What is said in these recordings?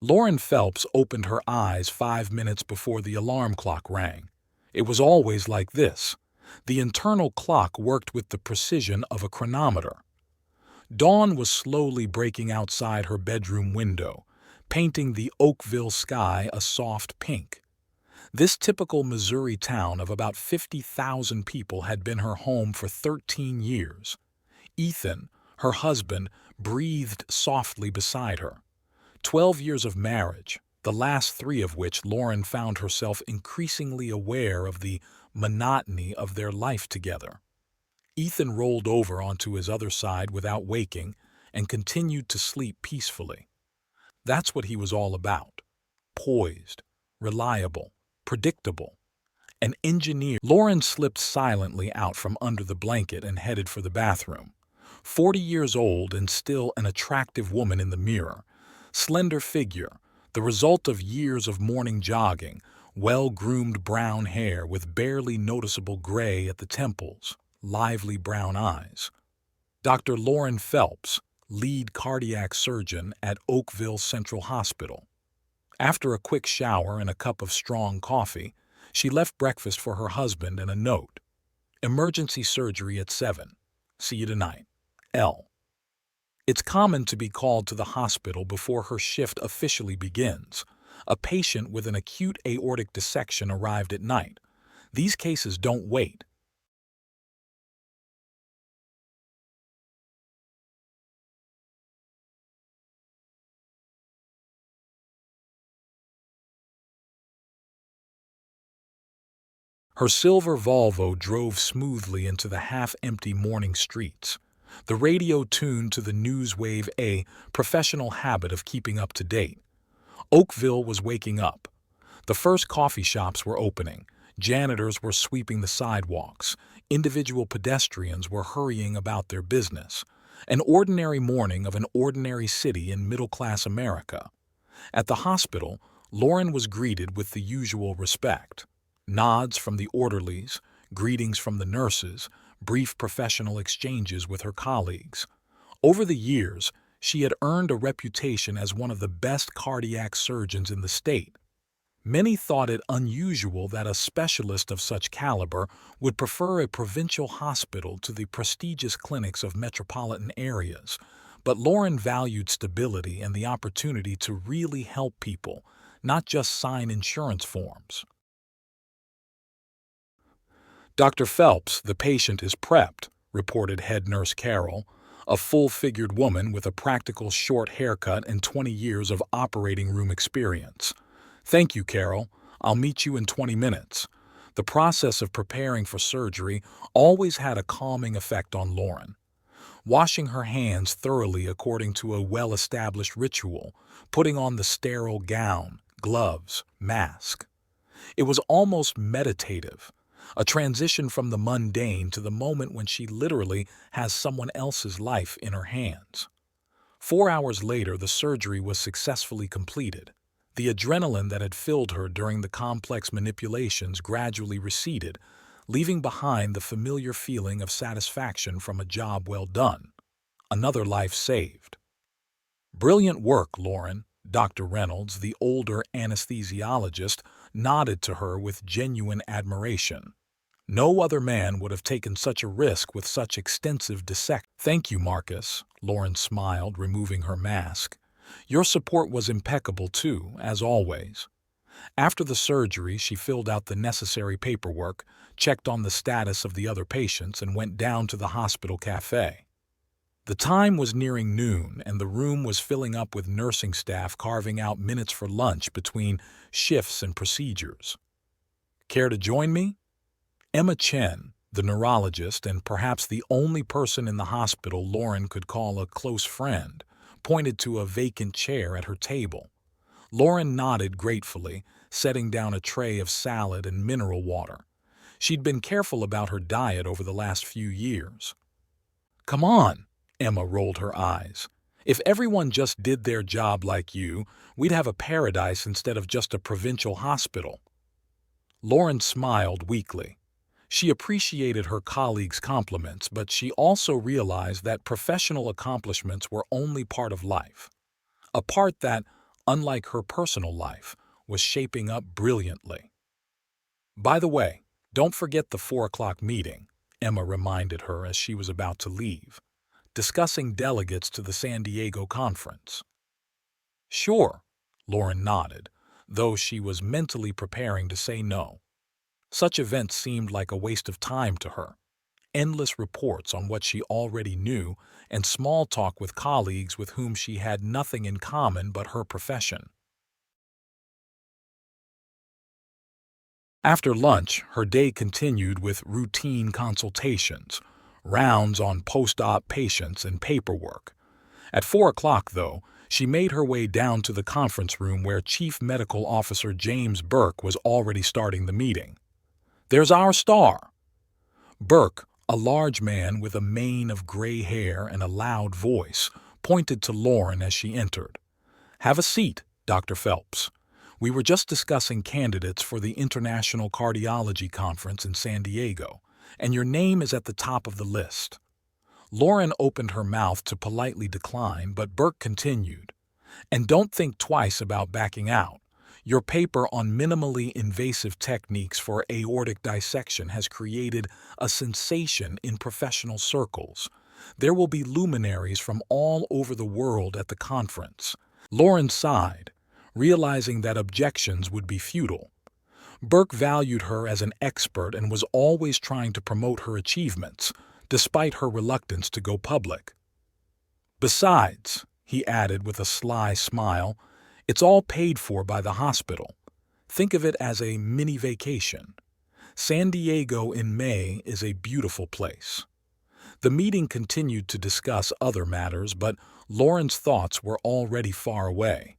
Lauren Phelps opened her eyes 5 minutes before the alarm clock rang. It was always like this. The internal clock worked with the precision of a chronometer. Dawn was slowly breaking outside her bedroom window, painting the Oakville sky a soft pink. This typical Missouri town of about 50,000 people had been her home for 13 years. Ethan, her husband, breathed softly beside her. 12 years of marriage, the last 3 of which Lauren found herself increasingly aware of the monotony of their life together. Ethan rolled over onto his other side without waking and continued to sleep peacefully. That's what he was all about. Poised, reliable, predictable. An engineer. Lauren slipped silently out from under the blanket and headed for the bathroom. 40 years old and still an attractive woman in the mirror. Slender figure, the result of years of morning jogging, well-groomed brown hair with barely noticeable gray at the temples, lively brown eyes. Dr. Lauren Phelps, lead cardiac surgeon at Oakville Central Hospital. After a quick shower and a cup of strong coffee, she left breakfast for her husband and a note. Emergency surgery at 7. See you tonight. L. It's common to be called to the hospital before her shift officially begins. A patient with an acute aortic dissection arrived at night. These cases don't wait. Her silver Volvo drove smoothly into the half-empty morning streets. The radio tuned to the news wave, a professional habit of keeping up to date. Oakville was waking up. The first coffee shops were opening. Janitors were sweeping the sidewalks. Individual pedestrians were hurrying about their business. An ordinary morning of an ordinary city in middle-class America. At the hospital, Lauren was greeted with the usual respect. Nods from the orderlies, greetings from the nurses, brief professional exchanges with her colleagues. Over the years, she had earned a reputation as one of the best cardiac surgeons in the state. Many thought it unusual that a specialist of such caliber would prefer a provincial hospital to the prestigious clinics of metropolitan areas, but Lauren valued stability and the opportunity to really help people, not just sign insurance forms. Dr. Phelps, the patient is prepped, reported head nurse Carol, a full-figured woman with a practical short haircut and 20 years of operating room experience. Thank you, Carol. I'll meet you in 20 minutes. The process of preparing for surgery always had a calming effect on Lauren. Washing her hands thoroughly according to a well-established ritual, putting on the sterile gown, gloves, mask. It was almost meditative. A transition from the mundane to the moment when she literally has someone else's life in her hands. 4 hours later, the surgery was successfully completed. The adrenaline that had filled her during the complex manipulations gradually receded, leaving behind the familiar feeling of satisfaction from a job well done. Another life saved. Brilliant work, Lauren. Dr. Reynolds, the older anesthesiologist, nodded to her with genuine admiration. No other man would have taken such a risk with such extensive dissection. Thank you, Marcus, Lauren smiled, removing her mask. Your support was impeccable too, as always. After the surgery, she filled out the necessary paperwork, checked on the status of the other patients, and went down to the hospital cafe. The time was nearing noon, and the room was filling up with nursing staff carving out minutes for lunch between shifts and procedures. Care to join me? Emma Chen, the neurologist and perhaps the only person in the hospital Lauren could call a close friend, pointed to a vacant chair at her table. Lauren nodded gratefully, setting down a tray of salad and mineral water. She'd been careful about her diet over the last few years. Come on, Emma rolled her eyes. If everyone just did their job like you, we'd have a paradise instead of just a provincial hospital. Lauren smiled weakly. She appreciated her colleagues' compliments, but she also realized that professional accomplishments were only part of life. A part that, unlike her personal life, was shaping up brilliantly. "By the way, don't forget the 4 o'clock meeting," Emma reminded her as she was about to leave, discussing delegates to the San Diego conference. "Sure," Lauren nodded, though she was mentally preparing to say no. Such events seemed like a waste of time to her. Endless reports on what she already knew and small talk with colleagues with whom she had nothing in common but her profession. After lunch, her day continued with routine consultations, rounds on post-op patients and paperwork. At 4 o'clock, though, she made her way down to the conference room where Chief Medical Officer James Burke was already starting the meeting. "There's our star." Burke, a large man with a mane of gray hair and a loud voice, pointed to Lauren as she entered. "Have a seat, Dr. Phelps. We were just discussing candidates for the International Cardiology Conference in San Diego, and your name is at the top of the list." Lauren opened her mouth to politely decline, but Burke continued, "And don't think twice about backing out. Your paper on minimally invasive techniques for aortic dissection has created a sensation in professional circles. There will be luminaries from all over the world at the conference." Lauren sighed, realizing that objections would be futile. Burke valued her as an expert and was always trying to promote her achievements, despite her reluctance to go public. "Besides," he added with a sly smile, "it's all paid for by the hospital. Think of it as a mini vacation. San Diego in May is a beautiful place." The meeting continued to discuss other matters, but Lauren's thoughts were already far away.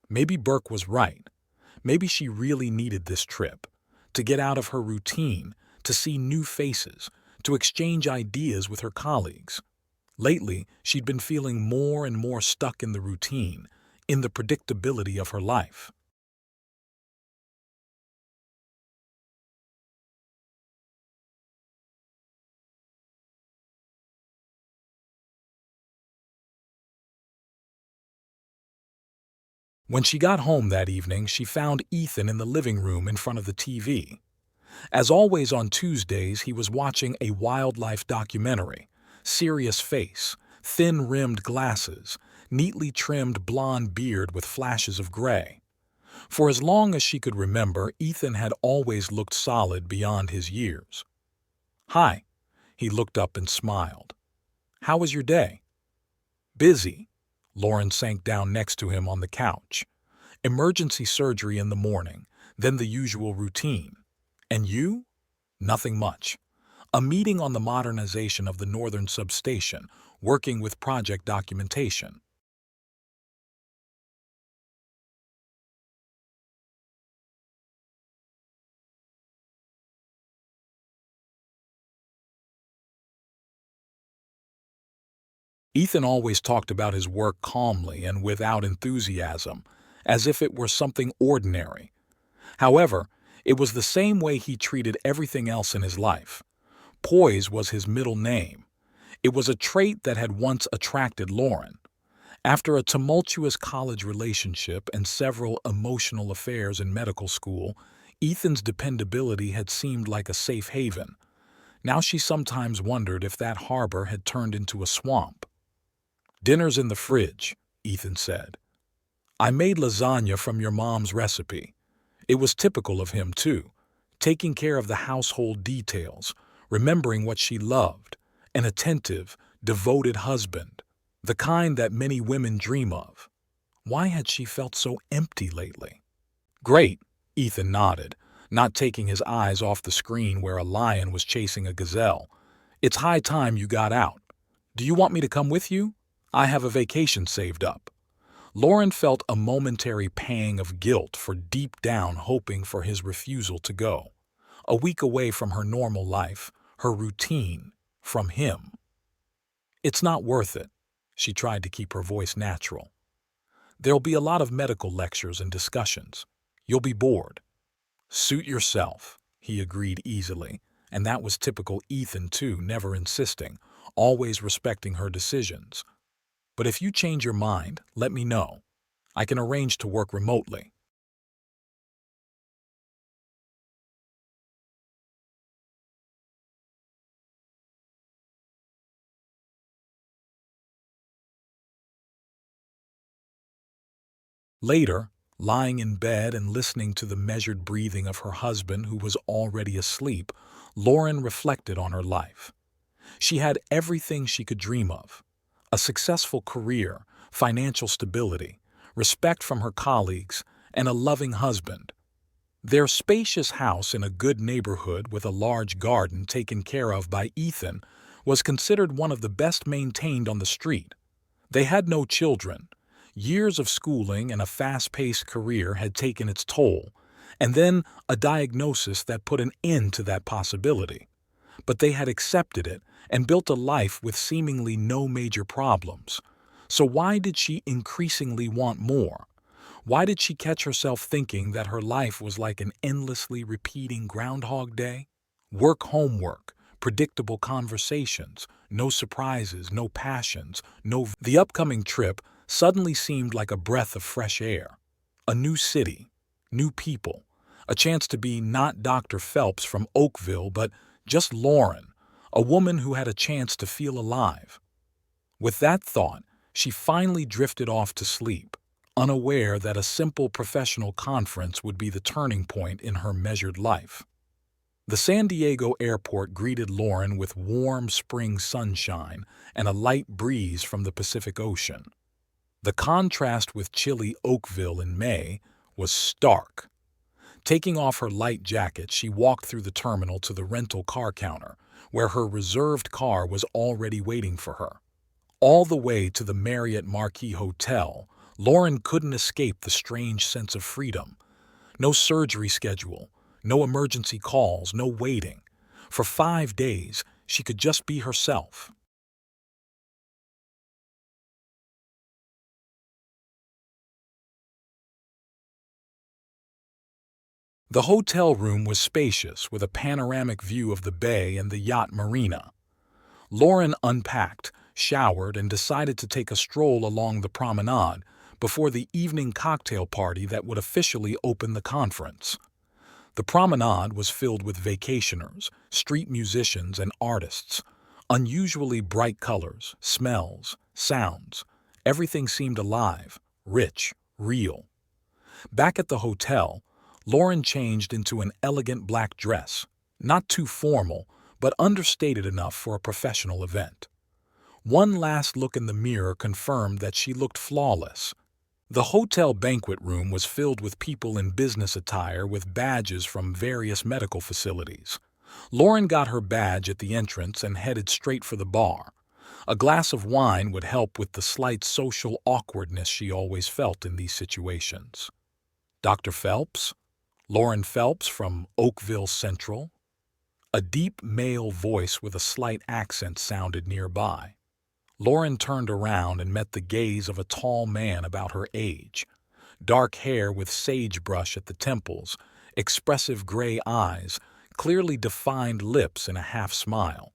Maybe Burke was right. Maybe she really needed this trip, to get out of her routine, to see new faces, to exchange ideas with her colleagues. Lately, she'd been feeling more and more stuck in the routine, in the predictability of her life. When she got home that evening, she found Ethan in the living room in front of the TV. As always on Tuesdays, he was watching a wildlife documentary. Serious face, thin-rimmed glasses, neatly trimmed blonde beard with flashes of gray. For as long as she could remember, Ethan had always looked solid beyond his years. "Hi." He looked up and smiled. "How was your day?" "Busy." Lauren sank down next to him on the couch. "Emergency surgery in the morning, then the usual routine. And you?" "Nothing much. A meeting on the modernization of the northern substation, working with project documentation." Ethan always talked about his work calmly and without enthusiasm, as if it were something ordinary. However, it was the same way he treated everything else in his life. Poise was his middle name. It was a trait that had once attracted Lauren. After a tumultuous college relationship and several emotional affairs in medical school, Ethan's dependability had seemed like a safe haven. Now she sometimes wondered if that harbor had turned into a swamp. "Dinner's in the fridge," Ethan said. "I made lasagna from your mom's recipe." It was typical of him, too, taking care of the household details, remembering what she loved, an attentive, devoted husband, the kind that many women dream of. Why had she felt so empty lately? "Great," Ethan nodded, not taking his eyes off the screen where a lion was chasing a gazelle. "It's high time you got out. Do you want me to come with you? I have a vacation saved up." Lauren felt a momentary pang of guilt for deep down hoping for his refusal to go. A week away from her normal life, her routine, from him. "It's not worth it." She tried to keep her voice natural. "There'll be a lot of medical lectures and discussions. You'll be bored." "Suit yourself," he agreed easily, and that was typical Ethan too, never insisting, always respecting her decisions. "But if you change your mind, let me know." I can arrange to work remotely. Later, lying in bed and listening to the measured breathing of her husband who was already asleep, Lauren reflected on her life. She had everything she could dream of: a successful career, financial stability, respect from her colleagues, and a loving husband. Their spacious house in a good neighborhood with a large garden taken care of by Ethan was considered one of the best maintained on the street. They had no children. Years of schooling and a fast-paced career had taken its toll, and then a diagnosis that put an end to that possibility. But they had accepted it and built a life with seemingly no major problems. So why did she increasingly want more? Why did she catch herself thinking that her life was like an endlessly repeating Groundhog Day? Work, homework, predictable conversations, no surprises, no passions, no... The upcoming trip suddenly seemed like a breath of fresh air. A new city, new people, a chance to be not Dr. Phelps from Oakville, but just Lauren, a woman who had a chance to feel alive. With that thought, she finally drifted off to sleep, unaware that a simple professional conference would be the turning point in her measured life. The San Diego airport greeted Lauren with warm spring sunshine and a light breeze from the Pacific Ocean. The contrast with chilly Oakville in May was stark. Taking off her light jacket, she walked through the terminal to the rental car counter, where her reserved car was already waiting for her. All the way to the Marriott Marquis Hotel, Lauren couldn't escape the strange sense of freedom. No surgery schedule, no emergency calls, no waiting. For 5 days, she could just be herself. The hotel room was spacious, with a panoramic view of the bay and the yacht marina. Lauren unpacked, showered, and decided to take a stroll along the promenade before the evening cocktail party that would officially open the conference. The promenade was filled with vacationers, street musicians, and artists. Unusually bright colors, smells, sounds. Everything seemed alive, rich, real. Back at the hotel, Lauren changed into an elegant black dress, not too formal, but understated enough for a professional event. One last look in the mirror confirmed that she looked flawless. The hotel banquet room was filled with people in business attire with badges from various medical facilities. Lauren got her badge at the entrance and headed straight for the bar. A glass of wine would help with the slight social awkwardness she always felt in these situations. Dr. Phelps? Lauren Phelps from Oakville Central? A deep male voice with a slight accent sounded nearby. Lauren turned around and met the gaze of a tall man about her age. Dark hair with sagebrush at the temples, expressive gray eyes, clearly defined lips and a half-smile.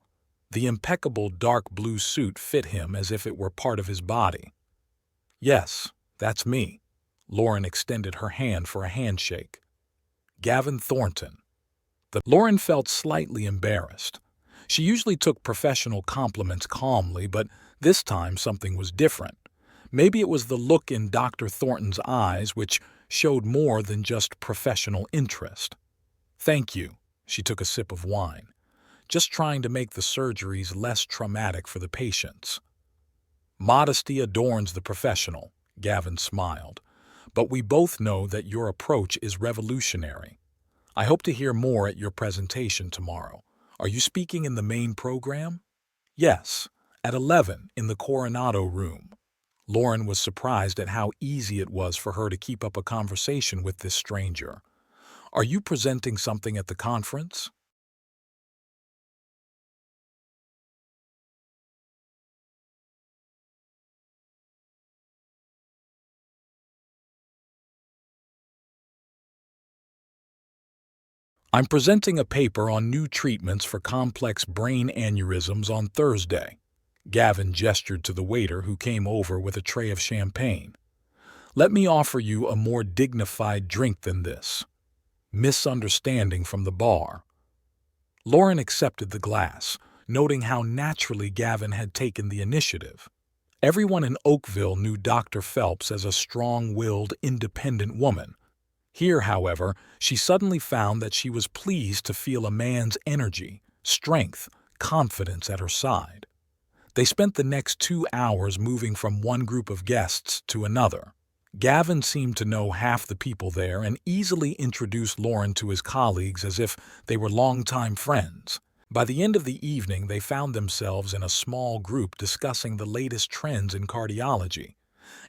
The impeccable dark blue suit fit him as if it were part of his body. "Yes, that's me." Lauren extended her hand for a handshake. "Gavin Thornton." Lauren felt slightly embarrassed. She usually took professional compliments calmly, but this time something was different. Maybe it was the look in Dr. Thornton's eyes which showed more than just professional interest. "Thank you." She took a sip of wine. "Just trying to make the surgeries less traumatic for the patients." "Modesty adorns the professional," Gavin smiled. "But we both know that your approach is revolutionary. I hope to hear more at your presentation tomorrow. Are you speaking in the main program?" "Yes, at 11 in the Coronado room." Lauren was surprised at how easy it was for her to keep up a conversation with this stranger. "Are you presenting something at the conference?" "I'm presenting a paper on new treatments for complex brain aneurysms on Thursday." Gavin gestured to the waiter who came over with a tray of champagne. Let me offer you a more dignified drink than this. Misunderstanding from the bar. Lauren accepted the glass, noting how naturally Gavin had taken the initiative. Everyone in Oakville knew Dr. Phelps as a strong-willed, independent woman. Here, however, she suddenly found that she was pleased to feel a man's energy, strength, confidence at her side. They spent the next 2 hours moving from one group of guests to another. Gavin seemed to know half the people there and easily introduced Lauren to his colleagues as if they were longtime friends. By the end of the evening, they found themselves in a small group discussing the latest trends in cardiology.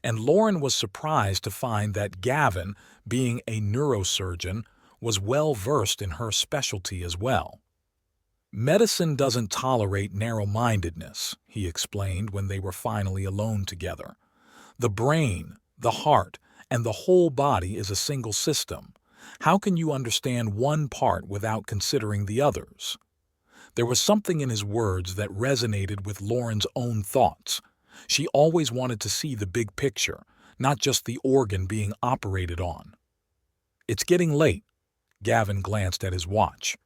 And Lauren was surprised to find that Gavin, being a neurosurgeon, was well versed in her specialty as well. Medicine doesn't tolerate narrow-mindedness, he explained when they were finally alone together. The brain, the heart, and the whole body is a single system. How can you understand one part without considering the others? There was something in his words that resonated with Lauren's own thoughts. She always wanted to see the big picture, not just the organ being operated on. It's getting late. Gavin glanced at his watch.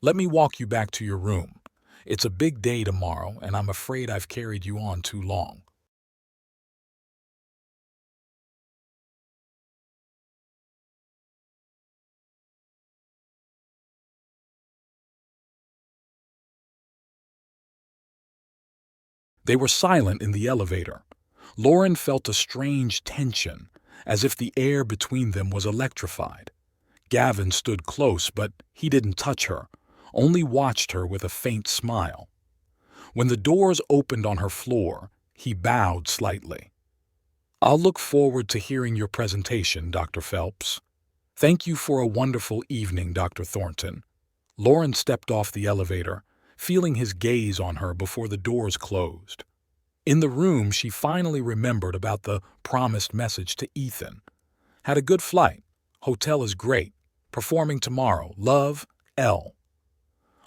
Let me walk you back to your room. It's a big day tomorrow, and I'm afraid I've carried you on too long. They were silent in the elevator. Lauren felt a strange tension, as if the air between them was electrified. Gavin stood close, but he didn't touch her, only watched her with a faint smile. When the doors opened on her floor, he bowed slightly. I'll look forward to hearing your presentation, Dr. Phelps. Thank you for a wonderful evening, Dr. Thornton. Lauren stepped off the elevator, feeling his gaze on her before the doors closed. In the room, she finally remembered about the promised message to Ethan. Had a good flight. Hotel is great. Performing tomorrow. Love, L.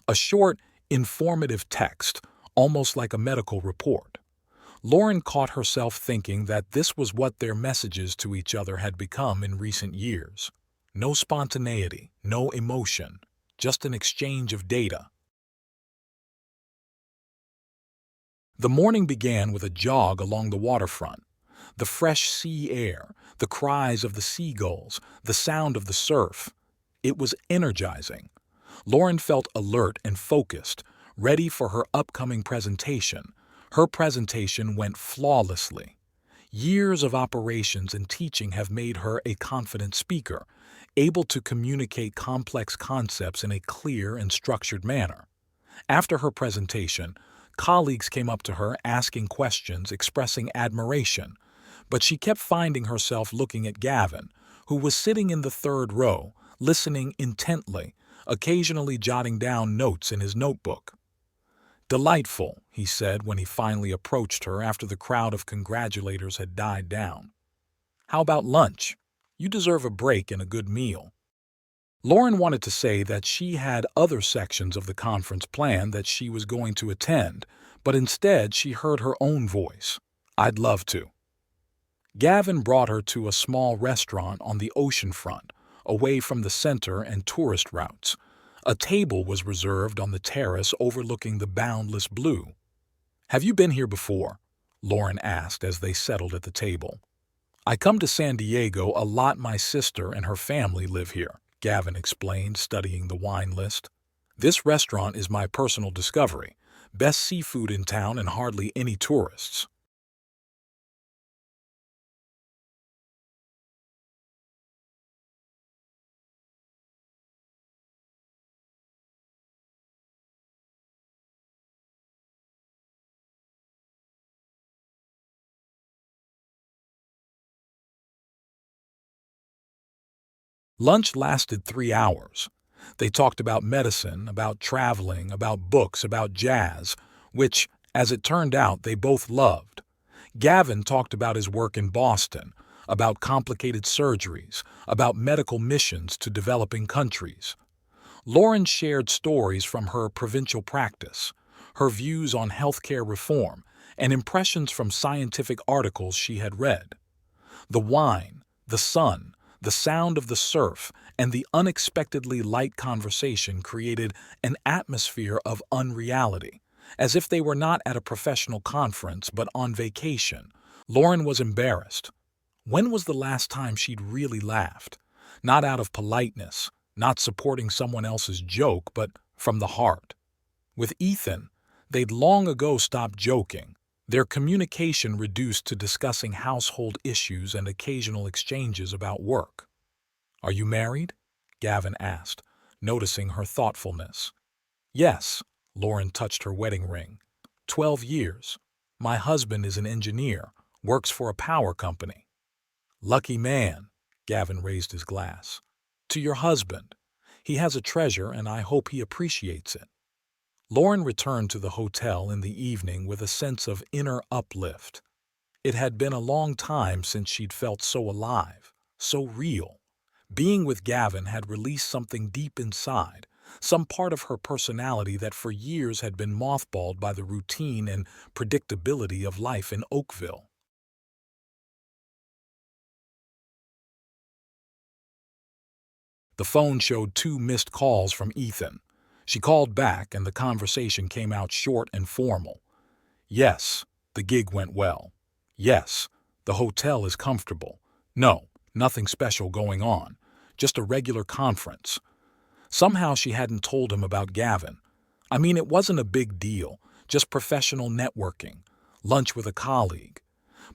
A short, informative text, almost like a medical report. Lauren caught herself thinking that this was what their messages to each other had become in recent years. No spontaneity, no emotion, just an exchange of data. The morning began with a jog along the waterfront. The fresh sea air, the cries of the seagulls, the sound of the surf. It was energizing. Lauren felt alert and focused, ready for her upcoming presentation. Her presentation went flawlessly. Years of operations and teaching have made her a confident speaker, able to communicate complex concepts in a clear and structured manner. After her presentation, colleagues came up to her asking questions, expressing admiration, but she kept finding herself looking at Gavin, who was sitting in the third row, listening intently, occasionally jotting down notes in his notebook. Delightful, he said when he finally approached her after the crowd of congratulators had died down. How about lunch? You deserve a break and a good meal. Lauren wanted to say that she had other sections of the conference planned that she was going to attend, but instead she heard her own voice. I'd love to. Gavin brought her to a small restaurant on the ocean front, away from the center and tourist routes. A table was reserved on the terrace overlooking the boundless blue. Have you been here before? Lauren asked as they settled at the table. I come to San Diego a lot. My sister and her family live here, Gavin explained, studying the wine list. This restaurant is my personal discovery. Best seafood in town and hardly any tourists. Lunch lasted 3 hours. They talked about medicine, about traveling, about books, about jazz, which, as it turned out, they both loved. Gavin talked about his work in Boston, about complicated surgeries, about medical missions to developing countries. Lauren shared stories from her provincial practice, her views on healthcare reform, and impressions from scientific articles she had read. The wine, the sun, the sound of the surf, and the unexpectedly light conversation created an atmosphere of unreality, as if they were not at a professional conference but on vacation. Lauren was embarrassed. When was the last time she'd really laughed? Not out of politeness, not supporting someone else's joke, but from the heart. With Ethan, they'd long ago stopped joking, their communication reduced to discussing household issues and occasional exchanges about work. "Are you married?" Gavin asked, noticing her thoughtfulness. "Yes," Lauren touched her wedding ring. 12 years. My husband is an engineer, works for a power company." "Lucky man," Gavin raised his glass. "To your husband. He has a treasure and I hope he appreciates it." Lauren returned to the hotel in the evening with a sense of inner uplift. It had been a long time since she'd felt so alive, so real. Being with Gavin had released something deep inside, some part of her personality that for years had been mothballed by the routine and predictability of life in Oakville. The phone showed 2 missed calls from Ethan. She called back and the conversation came out short and formal. "Yes, the gig went well. Yes, the hotel is comfortable. No, nothing special going on. Just a regular conference." Somehow she hadn't told him about Gavin. I mean, it wasn't a big deal, just professional networking, lunch with a colleague.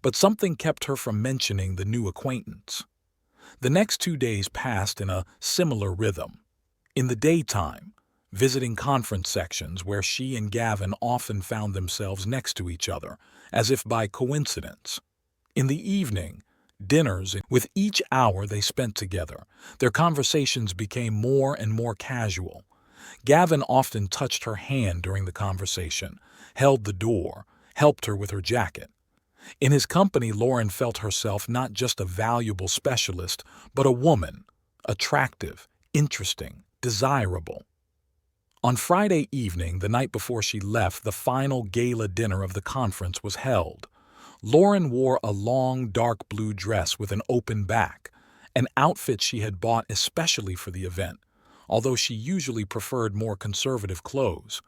But something kept her from mentioning the new acquaintance. The next 2 days passed in a similar rhythm. In the daytime, visiting conference sections where she and Gavin often found themselves next to each other, as if by coincidence. In the evening, dinners. With each hour they spent together, their conversations became more and more casual. Gavin often touched her hand during the conversation, held the door, helped her with her jacket. In his company, Lauren felt herself not just a valuable specialist, but a woman, attractive, interesting, desirable. On Friday evening, the night before she left, the final gala dinner of the conference was held. Lauren wore a long, dark blue dress with an open back, an outfit she had bought especially for the event, although she usually preferred more conservative clothes.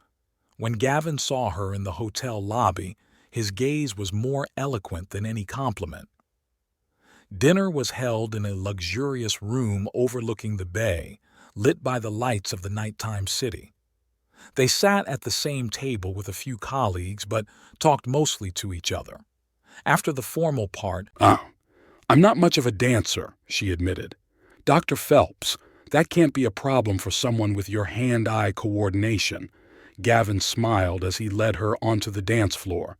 When Gavin saw her in the hotel lobby, his gaze was more eloquent than any compliment. Dinner was held in a luxurious room overlooking the bay, lit by the lights of the nighttime city. They sat at the same table with a few colleagues, but talked mostly to each other. After the formal part, "I'm not much of a dancer," she admitted. "Dr. Phelps, that can't be a problem for someone with your hand-eye coordination." Gavin smiled as he led her onto the dance floor.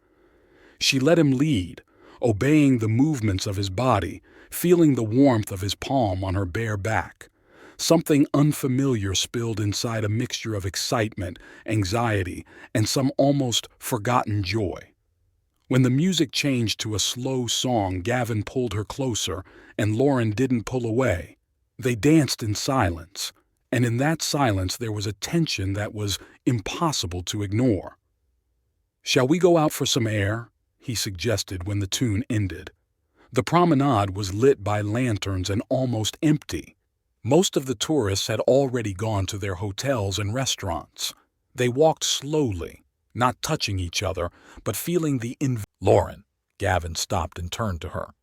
She let him lead, obeying the movements of his body, feeling the warmth of his palm on her bare back. Something unfamiliar spilled inside, a mixture of excitement, anxiety, and some almost forgotten joy. When the music changed to a slow song, Gavin pulled her closer, and Lauren didn't pull away. They danced in silence, and in that silence there was a tension that was impossible to ignore. "Shall we go out for some air?" he suggested when the tune ended. The promenade was lit by lanterns and almost empty. Most of the tourists had already gone to their hotels and restaurants. They walked slowly, not touching each other, but feeling the "Lauren," Gavin stopped and turned to her.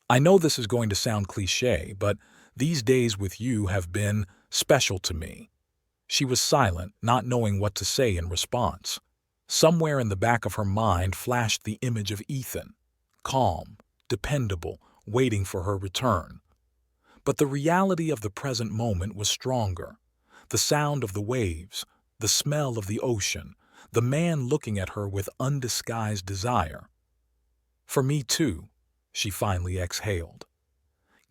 "I know this is going to sound cliché, but these days with you have been special to me." She was silent, not knowing what to say in response. Somewhere in the back of her mind flashed the image of Ethan, calm, dependable, waiting for her return. But the reality of the present moment was stronger. The sound of the waves, the smell of the ocean, the man looking at her with undisguised desire. "For me too," she finally exhaled.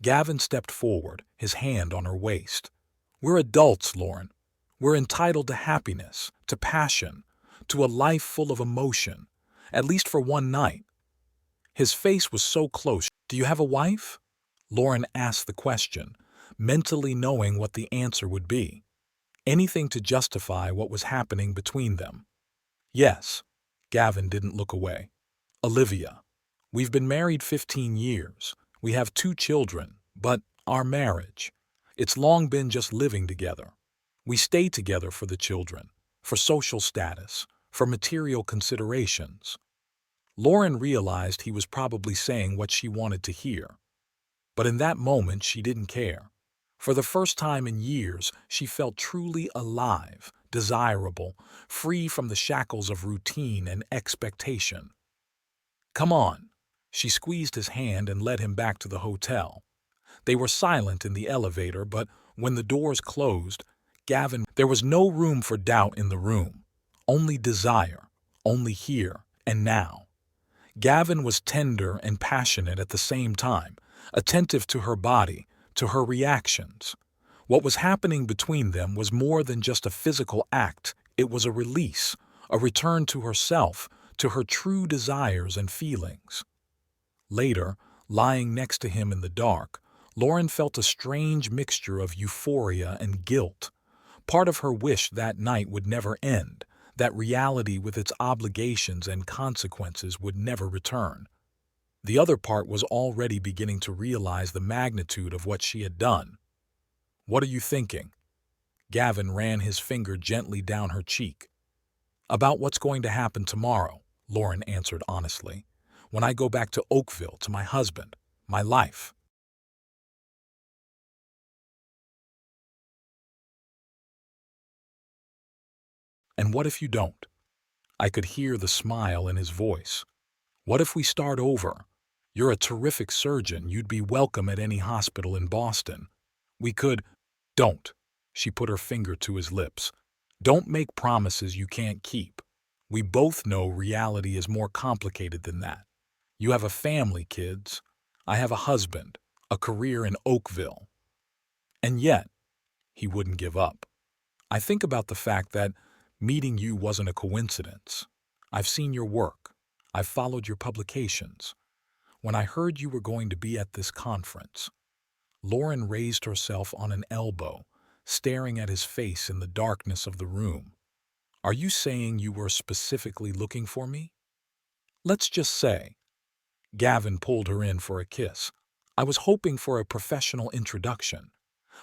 Gavin stepped forward, his hand on her waist. "We're adults, Lauren. We're entitled to happiness, to passion, to a life full of emotion, at least for one night." His face was so close. "Do you have a wife?" Lauren asked the question, mentally knowing what the answer would be. Anything to justify what was happening between them. "Yes." Gavin didn't look away. "Olivia. We've been married 15 years. We have 2 children, but our marriage, it's long been just living together. We stay together for the children, for social status, for material considerations. Lauren realized he was probably saying what she wanted to hear. But in that moment, she didn't care. For the first time in years, she felt truly alive, desirable, free from the shackles of routine and expectation. "Come on." She squeezed his hand and led him back to the hotel. They were silent in the elevator, but when the doors closed, there was no room for doubt in the room. Only desire, only here and now. Gavin was tender and passionate at the same time, attentive to her body, to her reactions. What was happening between them was more than just a physical act. It was a release, a return to herself, to her true desires and feelings. Later, lying next to him in the dark, Lauren felt a strange mixture of euphoria and guilt. Part of her wished that night would never end, that reality with its obligations and consequences would never return. The other part was already beginning to realize the magnitude of what she had done. "What are you thinking?" Gavin ran his finger gently down her cheek. "About what's going to happen tomorrow," Lauren answered honestly. "When I go back to Oakville, to my husband, my life." "And what if you don't?" I could hear the smile in his voice. "What if we start over? You're a terrific surgeon. You'd be welcome at any hospital in Boston. We could—" "Don't." She put her finger to his lips. "Don't make promises you can't keep. We both know reality is more complicated than that. You have a family, kids. I have a husband, a career in Oakville." And yet, he wouldn't give up. "I think about the fact that meeting you wasn't a coincidence. I've seen your work. I've followed your publications. When I heard you were going to be at this conference—" Lauren raised herself on an elbow, staring at his face in the darkness of the room. "Are you saying you were specifically looking for me?" "Let's just say—" Gavin pulled her in for a kiss. "I was hoping for a professional introduction.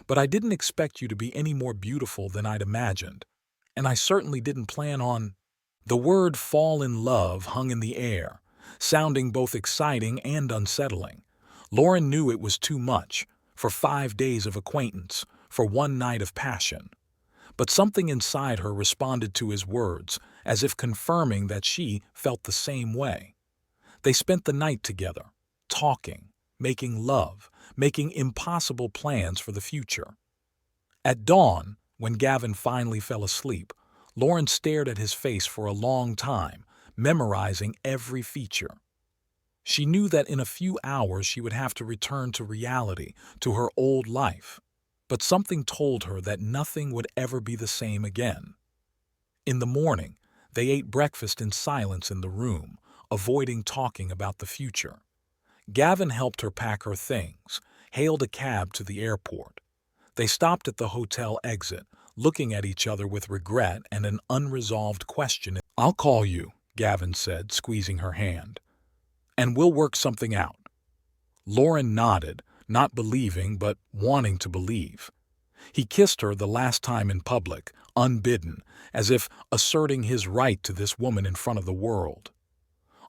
But I didn't expect you to be any more beautiful than I'd imagined. And I certainly didn't plan on—" The word "fall in love" hung in the air, sounding both exciting and unsettling. Lauren knew it was too much, for 5 days of acquaintance, for one night of passion. But something inside her responded to his words, as if confirming that she felt the same way. They spent the night together, talking, making love, making impossible plans for the future. At dawn, when Gavin finally fell asleep, Lauren stared at his face for a long time, memorizing every feature. She knew that in a few hours she would have to return to reality, to her old life. But something told her that nothing would ever be the same again. In the morning, they ate breakfast in silence in the room, avoiding talking about the future. Gavin helped her pack her things, hailed a cab to the airport. They stopped at the hotel exit, looking at each other with regret and an unresolved question. "I'll call you," Gavin said, squeezing her hand. "And we'll work something out." Lauren nodded, not believing but wanting to believe. He kissed her the last time in public, unbidden, as if asserting his right to this woman in front of the world.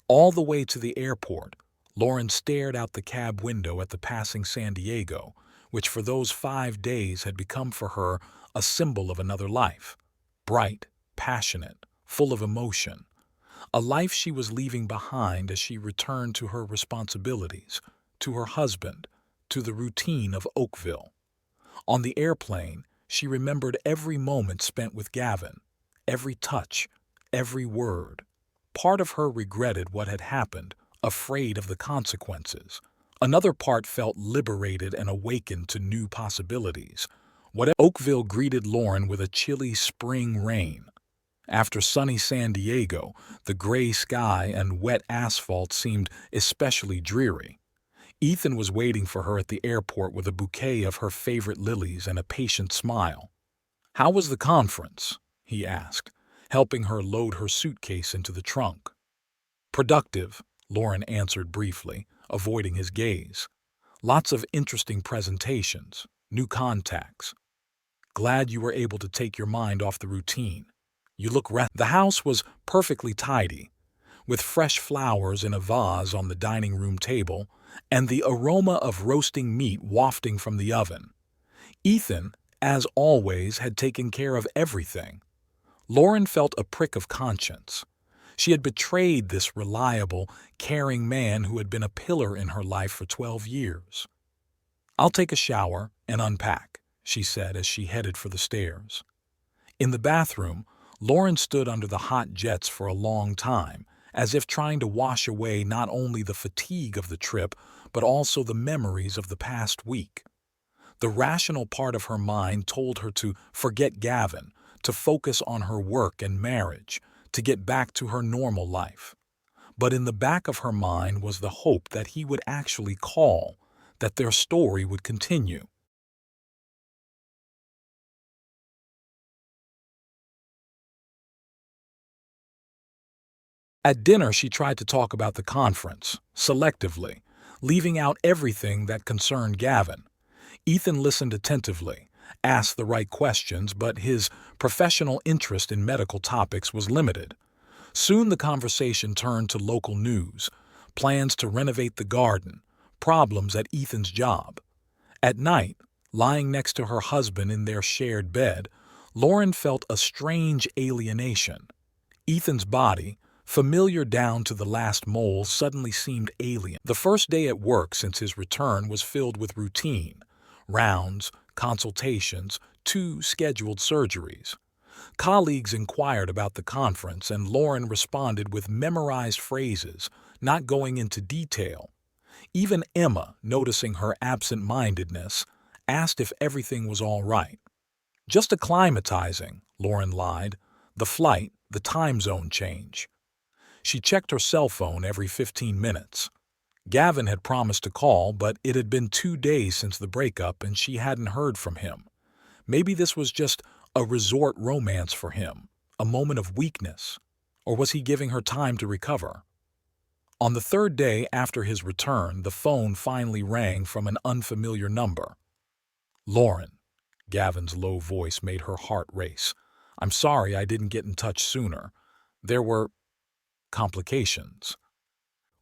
All the way to the airport, Lauren stared out the cab window at the passing San Diego, which for those 5 days had become for her a symbol of another life. Bright, passionate, full of emotion. A life she was leaving behind as she returned to her responsibilities, to her husband, to the routine of Oakville. On the airplane, she remembered every moment spent with Gavin, every touch, every word. Part of her regretted what had happened, afraid of the consequences. Another part felt liberated and awakened to new possibilities. Oakville greeted Lauren with a chilly spring rain. After sunny San Diego, the gray sky and wet asphalt seemed especially dreary. Ethan was waiting for her at the airport with a bouquet of her favorite lilies and a patient smile. "How was the conference?" he asked, helping her load her suitcase into the trunk. "Productive," Lauren answered briefly, avoiding his gaze. Lots of interesting presentations, new contacts. Glad you were able to take your mind off the routine. You look rested. The house was perfectly tidy, with fresh flowers in a vase on the dining room table and the aroma of roasting meat wafting from the oven. Ethan, as always, had taken care of everything. Lauren felt a prick of conscience. She had betrayed this reliable, caring man who had been a pillar in her life for 12 years. "I'll take a shower and unpack," she said as she headed for the stairs. In the bathroom, Lauren stood under the hot jets for a long time, as if trying to wash away not only the fatigue of the trip, but also the memories of the past week. The rational part of her mind told her to forget Gavin, to focus on her work and marriage, to get back to her normal life. But in the back of her mind was the hope that he would actually call, that their story would continue. At dinner, she tried to talk about the conference, selectively, leaving out everything that concerned Gavin. Ethan listened attentively, asked the right questions, but his professional interest in medical topics was limited. Soon the conversation turned to local news, plans to renovate the garden, problems at Ethan's job. At night, lying next to her husband in their shared bed, Lauren felt a strange alienation. Ethan's body, familiar down to the last mole, suddenly seemed alien. The first day at work since his return was filled with routine: rounds, consultations, 2 scheduled surgeries. Colleagues inquired about the conference, and Lauren responded with memorized phrases, not going into detail. Even Emma, noticing her absent-mindedness, asked if everything was all right. "Just acclimatizing," Lauren lied. "The flight, the time zone change." She checked her cell phone every 15 minutes. Gavin had promised to call, but it had been 2 days since the breakup and she hadn't heard from him. Maybe this was just a resort romance for him, a moment of weakness, or was he giving her time to recover? On the 3rd day after his return, the phone finally rang from an unfamiliar number. "Lauren," Gavin's low voice made her heart race. "I'm sorry I didn't get in touch sooner. There were complications."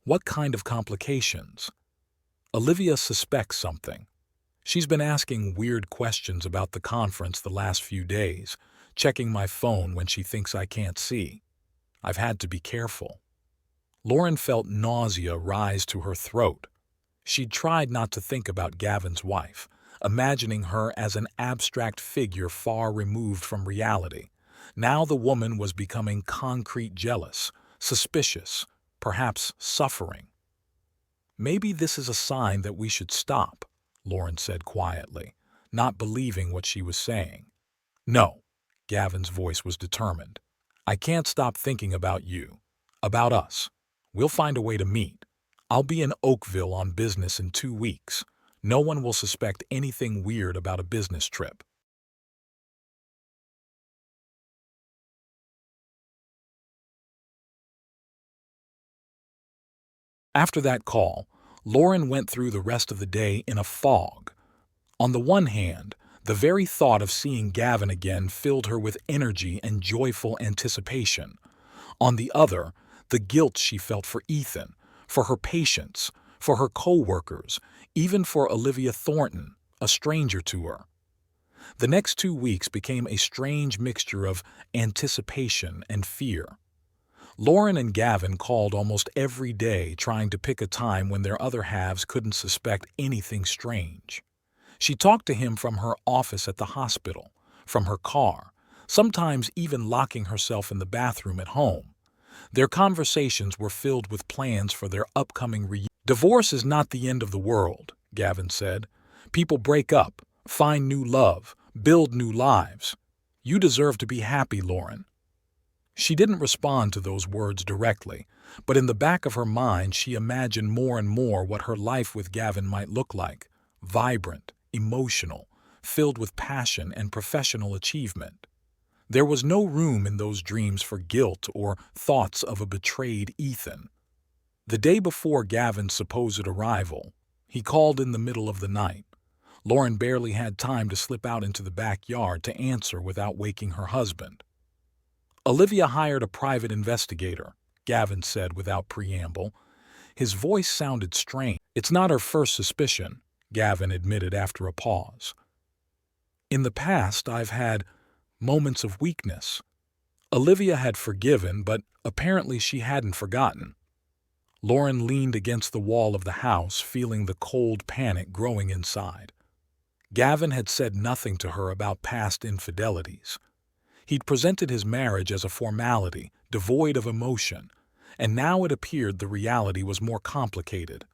"What kind of complications?" "Olivia suspects something. She's been asking weird questions about the conference the last few days, checking my phone when she thinks I can't see. I've had to be careful." Lauren felt nausea rise to her throat. She'd tried not to think about Gavin's wife, imagining her as an abstract figure far removed from reality. Now the woman was becoming concrete jealous, suspicious, perhaps suffering. "Maybe this is a sign that we should stop," Lauren said quietly, not believing what she was saying. "No," Gavin's voice was determined. "I can't stop thinking about you, about us. We'll find a way to meet. I'll be in Oakville on business in 2 weeks. No one will suspect anything weird about a business trip." After that call, Lauren went through the rest of the day in a fog. On the one hand, the very thought of seeing Gavin again filled her with energy and joyful anticipation. On the other, the guilt she felt for Ethan, for her patients, for her co-workers, even for Olivia Thornton, a stranger to her. The next 2 weeks became a strange mixture of anticipation and fear. Lauren and Gavin called almost every day, trying to pick a time when their other halves couldn't suspect anything strange. She talked to him from her office at the hospital, from her car, sometimes even locking herself in the bathroom at home. Their conversations were filled with plans for their upcoming reunion. "Divorce is not the end of the world," Gavin said. "People break up, find new love, build new lives. You deserve to be happy, Lauren." She didn't respond to those words directly, but in the back of her mind she imagined more and more what her life with Gavin might look like: vibrant, emotional, filled with passion and professional achievement. There was no room in those dreams for guilt or thoughts of a betrayed Ethan. The day before Gavin's supposed arrival, He called in the middle of the night. Lauren barely had time to slip out into the backyard to answer without waking her husband. Olivia hired a private investigator, Gavin said without preamble. His voice sounded strange. It's not her first suspicion, Gavin admitted after a pause. In the past, I've had moments of weakness. Olivia had forgiven, but apparently she hadn't forgotten. Lauren leaned against the wall of the house, feeling the cold panic growing inside. Gavin had said nothing to her about past infidelities. He'd presented his marriage as a formality, devoid of emotion, and now it appeared the reality was more complicated.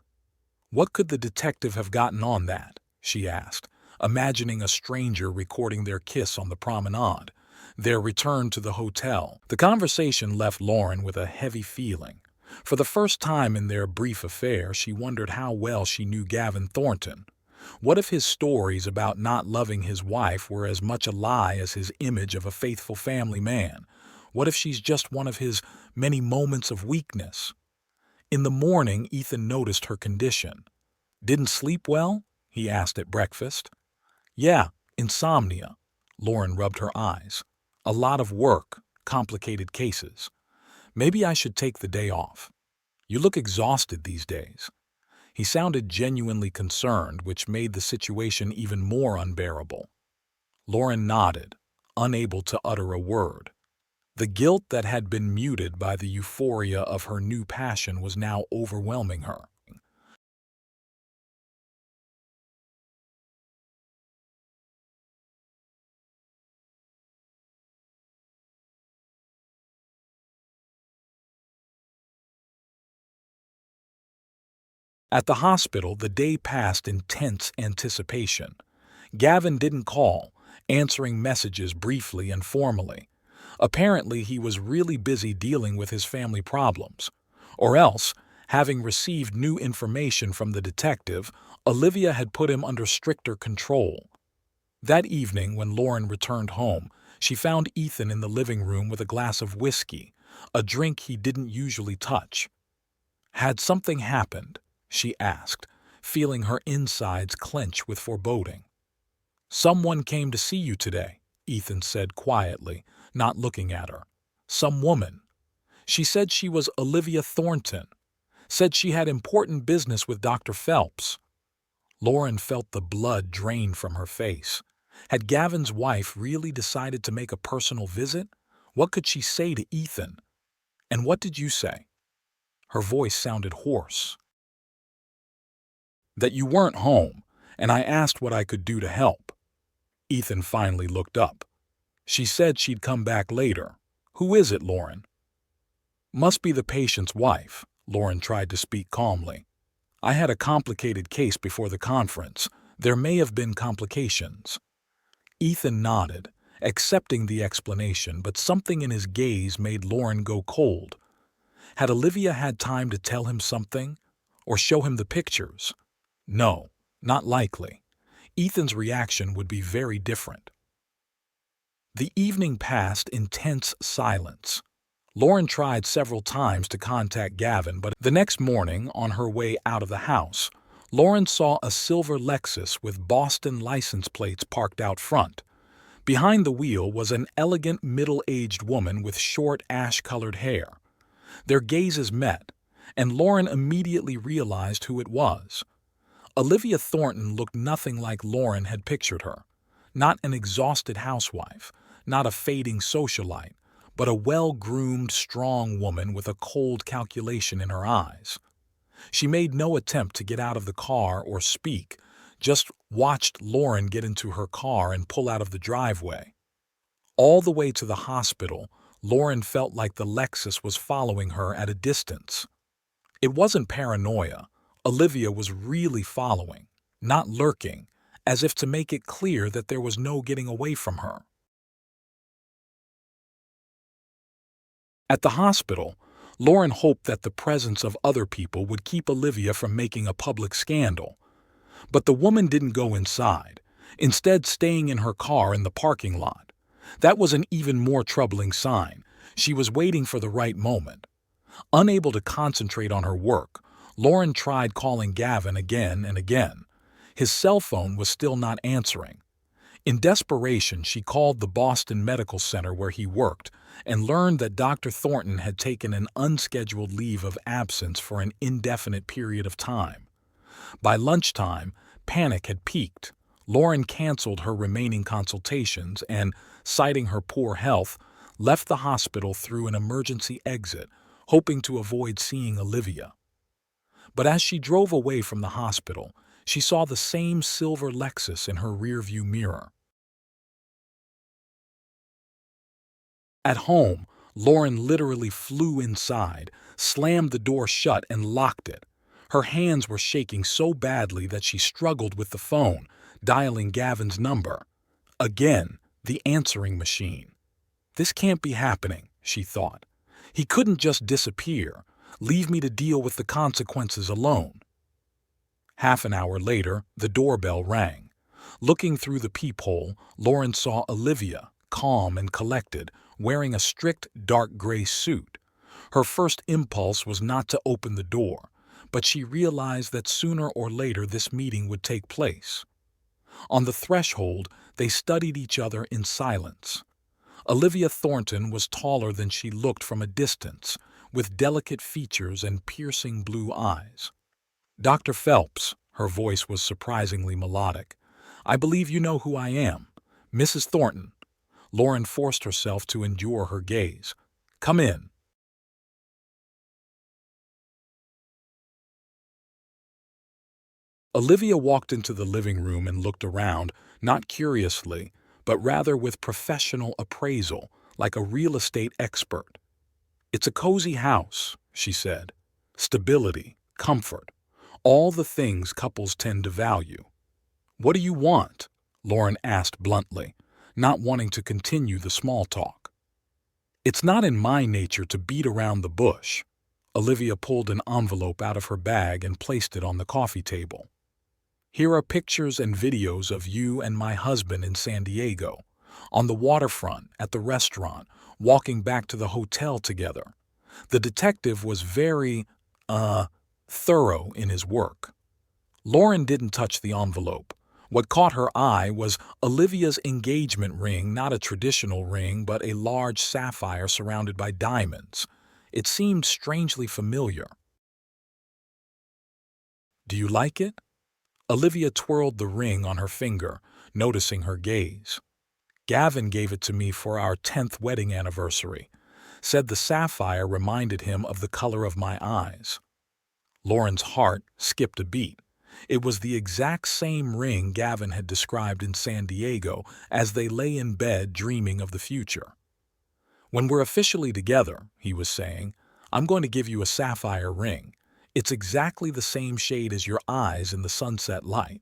What could the detective have gotten on that? She asked, imagining a stranger recording their kiss on the promenade, their return to the hotel. The conversation left Lauren with a heavy feeling. For the first time in their brief affair, she wondered how well she knew Gavin Thornton. What if his stories about not loving his wife were as much a lie as his image of a faithful family man? What if she's just one of his many moments of weakness? In the morning, Ethan noticed her condition. "Didn't sleep well?" he asked at breakfast. "Yeah, insomnia." Lauren rubbed her eyes. "A lot of work, complicated cases. Maybe I should take the day off. You look exhausted these days." He sounded genuinely concerned, which made the situation even more unbearable. Lauren nodded, unable to utter a word. The guilt that had been muted by the euphoria of her new passion was now overwhelming her. At the hospital, the day passed in tense anticipation. Gavin didn't call, answering messages briefly and formally. Apparently, he was really busy dealing with his family problems. Or else, having received new information from the detective, Olivia had put him under stricter control. That evening, when Lauren returned home, she found Ethan in the living room with a glass of whiskey, a drink he didn't usually touch. "Had something happened?" she asked, feeling her insides clench with foreboding. "Someone came to see you today," Ethan said quietly, not looking at her. "Some woman. She said she was Olivia Thornton. Said she had important business with Dr. Phelps." Lauren felt the blood drain from her face. Had Gavin's wife really decided to make a personal visit? What could she say to Ethan? "And what did you say?" Her voice sounded hoarse. "That you weren't home, and I asked what I could do to help." Ethan finally looked up. "She said she'd come back later. Who is it, Lauren?" "Must be the patient's wife." Lauren tried to speak calmly. "I had a complicated case before the conference. There may have been complications." Ethan nodded, accepting the explanation, but something in his gaze made Lauren go cold. Had Olivia had time to tell him something? Or show him the pictures? No, not likely. Ethan's reaction would be very different. The evening passed in tense silence. Lauren tried several times to contact Gavin, but the next morning, on her way out of the house, Lauren saw a silver Lexus with Boston license plates parked out front. Behind the wheel was an elegant middle-aged woman with short ash-colored hair. Their gazes met, and Lauren immediately realized who it was. Olivia Thornton looked nothing like Lauren had pictured her. Not an exhausted housewife, not a fading socialite, but a well-groomed, strong woman with a cold calculation in her eyes. She made no attempt to get out of the car or speak, just watched Lauren get into her car and pull out of the driveway. All the way to the hospital, Lauren felt like the Lexus was following her at a distance. It wasn't paranoia. Olivia was really following, not lurking, as if to make it clear that there was no getting away from her. At the hospital, Lauren hoped that the presence of other people would keep Olivia from making a public scandal. But the woman didn't go inside, instead staying in her car in the parking lot. That was an even more troubling sign. She was waiting for the right moment. Unable to concentrate on her work, Lauren tried calling Gavin again and again. His cell phone was still not answering. In desperation, she called the Boston Medical Center where he worked and learned that Dr. Thornton had taken an unscheduled leave of absence for an indefinite period of time. By lunchtime, panic had peaked. Lauren canceled her remaining consultations and, citing her poor health, left the hospital through an emergency exit, hoping to avoid seeing Olivia. But as she drove away from the hospital, she saw the same silver Lexus in her rearview mirror. At home, Lauren literally flew inside, slammed the door shut, and locked it. Her hands were shaking so badly that she struggled with the phone, dialing Gavin's number. Again, the answering machine. This can't be happening, she thought. He couldn't just disappear, leave me to deal with the consequences alone. Half an hour later, the doorbell rang. Looking through the peephole, Lauren saw Olivia, calm and collected, wearing a strict dark gray suit. Her first impulse was not to open the door, but she realized that sooner or later this meeting would take place. On the threshold, they studied each other in silence. Olivia Thornton was taller than she looked from a distance, with delicate features and piercing blue eyes. "Dr. Phelps," her voice was surprisingly melodic. "I believe you know who I am. Mrs. Thornton." Lauren forced herself to endure her gaze. "Come in." Olivia walked into the living room and looked around, not curiously, but rather with professional appraisal, like a real estate expert. "It's a cozy house," she said. "Stability, comfort, all the things couples tend to value." "What do you want?" Lauren asked bluntly, not wanting to continue the small talk. "It's not in my nature to beat around the bush." Olivia pulled an envelope out of her bag and placed it on the coffee table. "Here are pictures and videos of you and my husband in San Diego, on the waterfront, at the restaurant, walking back to the hotel together. The detective was very, thorough in his work." Lauren didn't touch the envelope. What caught her eye was Olivia's engagement ring, not a traditional ring, but a large sapphire surrounded by diamonds. It seemed strangely familiar. "Do you like it?" Olivia twirled the ring on her finger, noticing her gaze. "Gavin gave it to me for our 10th wedding anniversary. Said the sapphire reminded him of the color of my eyes." Lauren's heart skipped a beat. It was the exact same ring Gavin had described in San Diego as they lay in bed dreaming of the future. "When we're officially together," he was saying, "I'm going to give you a sapphire ring. It's exactly the same shade as your eyes in the sunset light."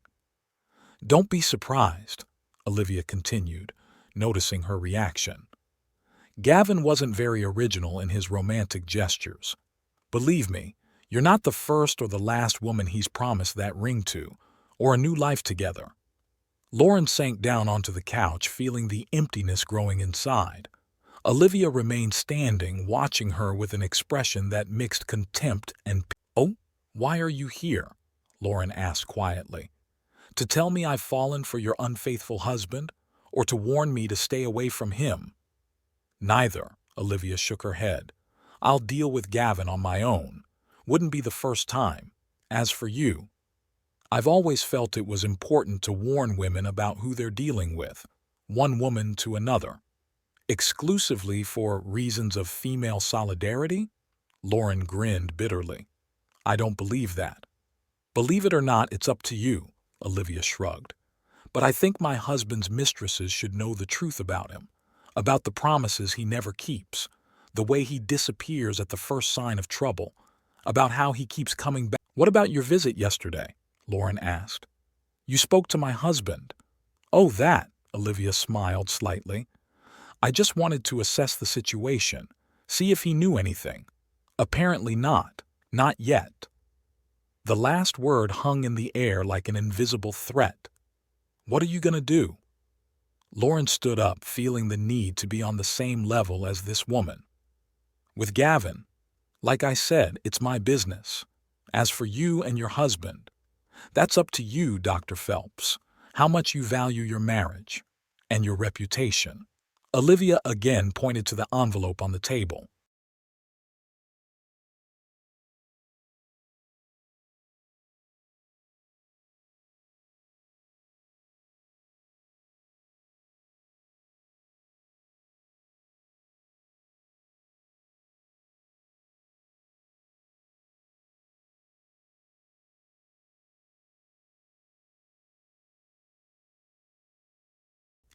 "Don't be surprised," Olivia continued, noticing her reaction. "Gavin wasn't very original in his romantic gestures. Believe me, you're not the first or the last woman he's promised that ring to, or a new life together." Lauren sank down onto the couch, feeling the emptiness growing inside. Olivia remained standing, watching her with an expression that mixed contempt and pity. "Oh, why are you here?" Lauren asked quietly. "To tell me I've fallen for your unfaithful husband, or to warn me to stay away from him?" "Neither," Olivia shook her head. "I'll deal with Gavin on my own. Wouldn't be the first time. As for you, I've always felt it was important to warn women about who they're dealing with, one woman to another." "Exclusively for reasons of female solidarity?" Lauren grinned bitterly. "I don't believe that." "Believe it or not, it's up to you," Olivia shrugged. "But I think my husband's mistresses should know the truth about him, about the promises he never keeps, the way he disappears at the first sign of trouble, about how he keeps coming back." "What about your visit yesterday?" Lauren asked. "You spoke to my husband." "Oh, that," Olivia smiled slightly. "I just wanted to assess the situation, see if he knew anything. Apparently not. Not yet." The last word hung in the air like an invisible threat. "What are you going to do?" Lauren stood up, feeling the need to be on the same level as this woman. "With Gavin, like I said, it's my business. As for you and your husband, that's up to you, Dr. Phelps, how much you value your marriage and your reputation. Olivia again pointed to the envelope on the table.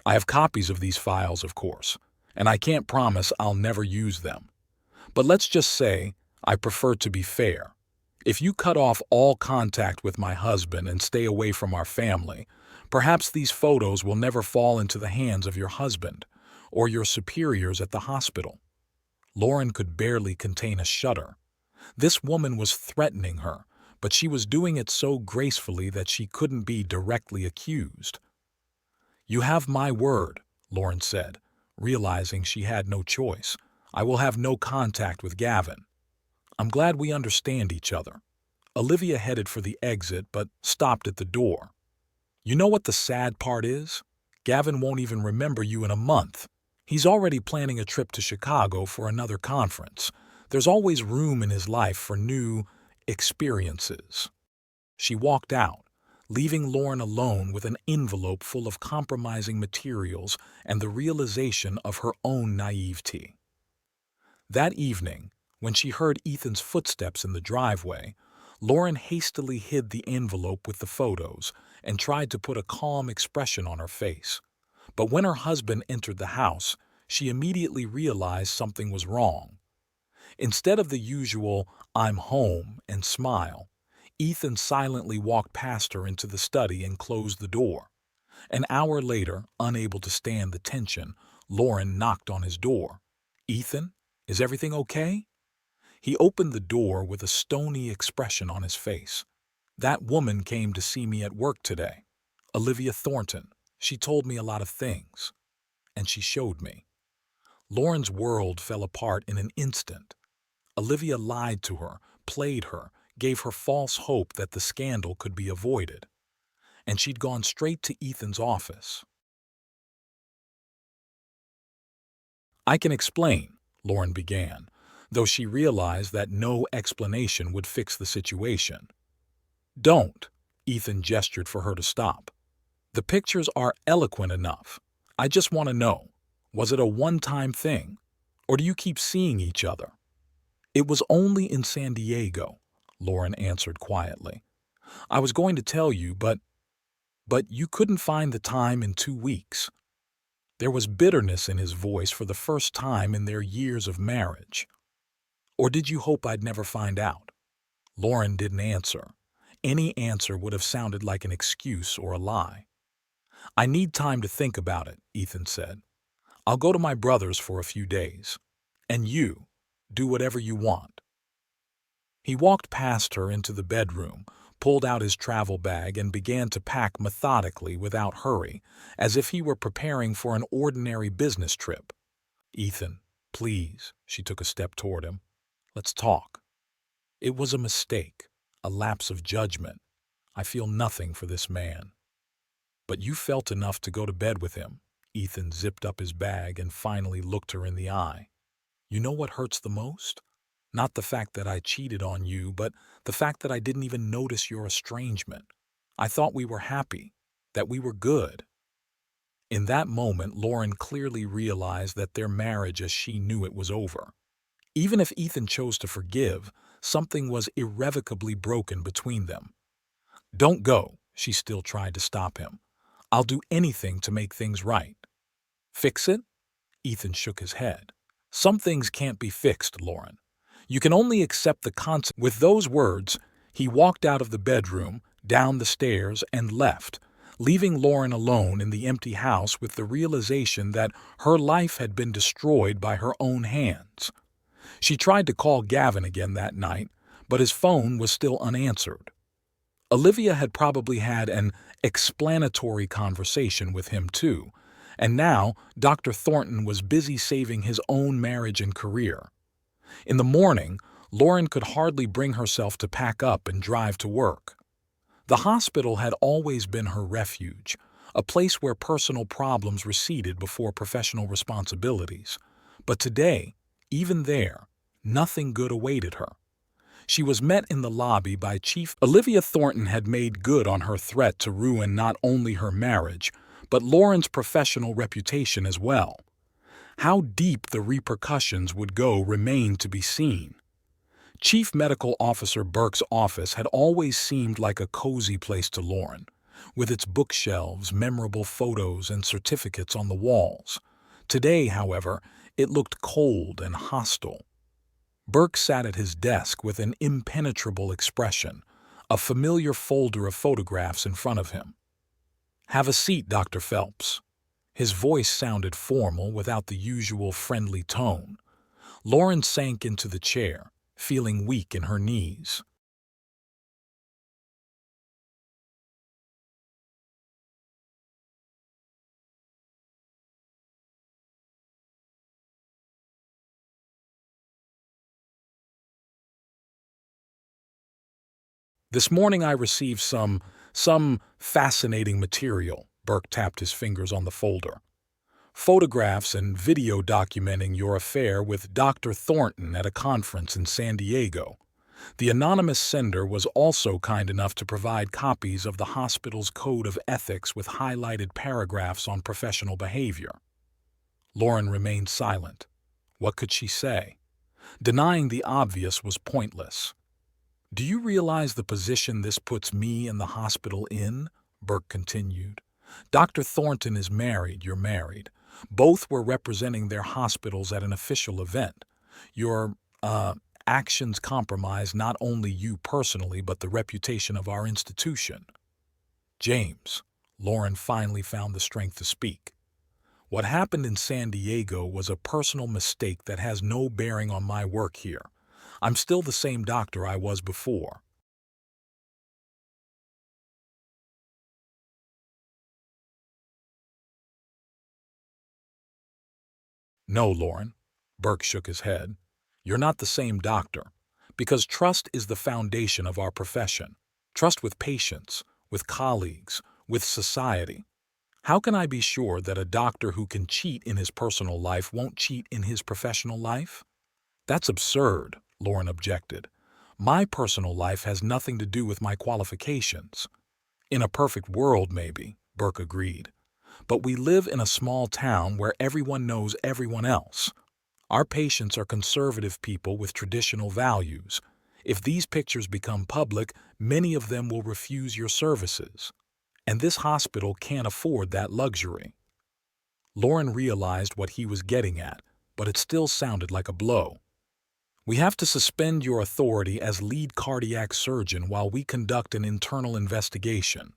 I have copies of these files, of course, and I can't promise I'll never use them. But let's just say I prefer to be fair. If you cut off all contact with my husband and stay away from our family, perhaps these photos will never fall into the hands of your husband or your superiors at the hospital. Lauren could barely contain a shudder. This woman was threatening her, but she was doing it so gracefully that she couldn't be directly accused. You have my word, Lauren said, realizing she had no choice. I will have no contact with Gavin. I'm glad we understand each other. Olivia headed for the exit but stopped at the door. You know what the sad part is? Gavin won't even remember you in a month. He's already planning a trip to Chicago for another conference. There's always room in his life for new experiences. She walked out, leaving Lauren alone with an envelope full of compromising materials and the realization of her own naivety. That evening, when she heard Ethan's footsteps in the driveway, Lauren hastily hid the envelope with the photos and tried to put a calm expression on her face. But when her husband entered the house, she immediately realized something was wrong. Instead of the usual "I'm home" and smile, Ethan silently walked past her into the study and closed the door. An hour later, unable to stand the tension, Lauren knocked on his door. "Ethan, is everything okay?" He opened the door with a stony expression on his face. "That woman came to see me at work today. Olivia Thornton. She told me a lot of things. And she showed me." Lauren's world fell apart in an instant. Olivia lied to her, played her, gave her false hope that the scandal could be avoided. And she'd gone straight to Ethan's office. "I can explain," Lauren began, though she realized that no explanation would fix the situation. "Don't," Ethan gestured for her to stop. "The pictures are eloquent enough. I just want to know, was it a one-time thing, or do you keep seeing each other?" "It was only in San Diego," Lauren answered quietly. "I was going to tell you, but you couldn't find the time in 2 weeks." There was bitterness in his voice for the first time in their years of marriage. "Or did you hope I'd never find out?" Lauren didn't answer. Any answer would have sounded like an excuse or a lie. "I need time to think about it," Ethan said. "I'll go to my brother's for a few days. And you, do whatever you want." He walked past her into the bedroom, pulled out his travel bag, and began to pack methodically without hurry, as if he were preparing for an ordinary business trip. "Ethan, please," she took a step toward him. "Let's talk. It was a mistake, a lapse of judgment. I feel nothing for this man." "But you felt enough to go to bed with him." Ethan zipped up his bag and finally looked her in the eye. "You know what hurts the most? Not the fact that I cheated on you, but the fact that I didn't even notice your estrangement. I thought we were happy, that we were good." In that moment, Lauren clearly realized that their marriage as she knew it was over. Even if Ethan chose to forgive, something was irrevocably broken between them. "Don't go," she still tried to stop him. "I'll do anything to make things right." "Fix it?" Ethan shook his head. "Some things can't be fixed, Lauren. You can only accept the consequences." With those words, he walked out of the bedroom, down the stairs, and left, leaving Lauren alone in the empty house with the realization that her life had been destroyed by her own hands. She tried to call Gavin again that night, but his phone was still unanswered. Olivia had probably had an explanatory conversation with him too, and now Dr. Thornton was busy saving his own marriage and career. In the morning, Lauren could hardly bring herself to pack up and drive to work. The hospital had always been her refuge, a place where personal problems receded before professional responsibilities. But today, even there, nothing good awaited her. She was met in the lobby by Chief Olivia Thornton had made good on her threat to ruin not only her marriage, but Lauren's professional reputation as well. How deep the repercussions would go remained to be seen. Chief Medical Officer Burke's office had always seemed like a cozy place to Lauren, with its bookshelves, memorable photos, and certificates on the walls. Today, however, it looked cold and hostile. Burke sat at his desk with an impenetrable expression, a familiar folder of photographs in front of him. "Have a seat, Dr. Phelps." His voice sounded formal without the usual friendly tone. Lauren sank into the chair, feeling weak in her knees. "This morning I received some fascinating material," Burke tapped his fingers on the folder. "Photographs and video documenting your affair with Dr. Thornton at a conference in San Diego. The anonymous sender was also kind enough to provide copies of the hospital's code of ethics with highlighted paragraphs on professional behavior." Lauren remained silent. What could she say? Denying the obvious was pointless. "Do you realize the position this puts me and the hospital in?" Burke continued. "Dr. Thornton is married, you're married. Both were representing their hospitals at an official event. Your, actions compromise not only you personally, but the reputation of our institution." "James," Lauren finally found the strength to speak. "What happened in San Diego was a personal mistake that has no bearing on my work here. I'm still the same doctor I was before." "No, Lauren." Burke shook his head. "You're not the same doctor. Because trust is the foundation of our profession. Trust with patients, with colleagues, with society. How can I be sure that a doctor who can cheat in his personal life won't cheat in his professional life?" "That's absurd," Lauren objected. "My personal life has nothing to do with my qualifications." "In a perfect world, maybe," Burke agreed. "But we live in a small town where everyone knows everyone else. Our patients are conservative people with traditional values. If these pictures become public, many of them will refuse your services. And this hospital can't afford that luxury." Lauren realized what he was getting at, but it still sounded like a blow. "We have to suspend your authority as lead cardiac surgeon while we conduct an internal investigation.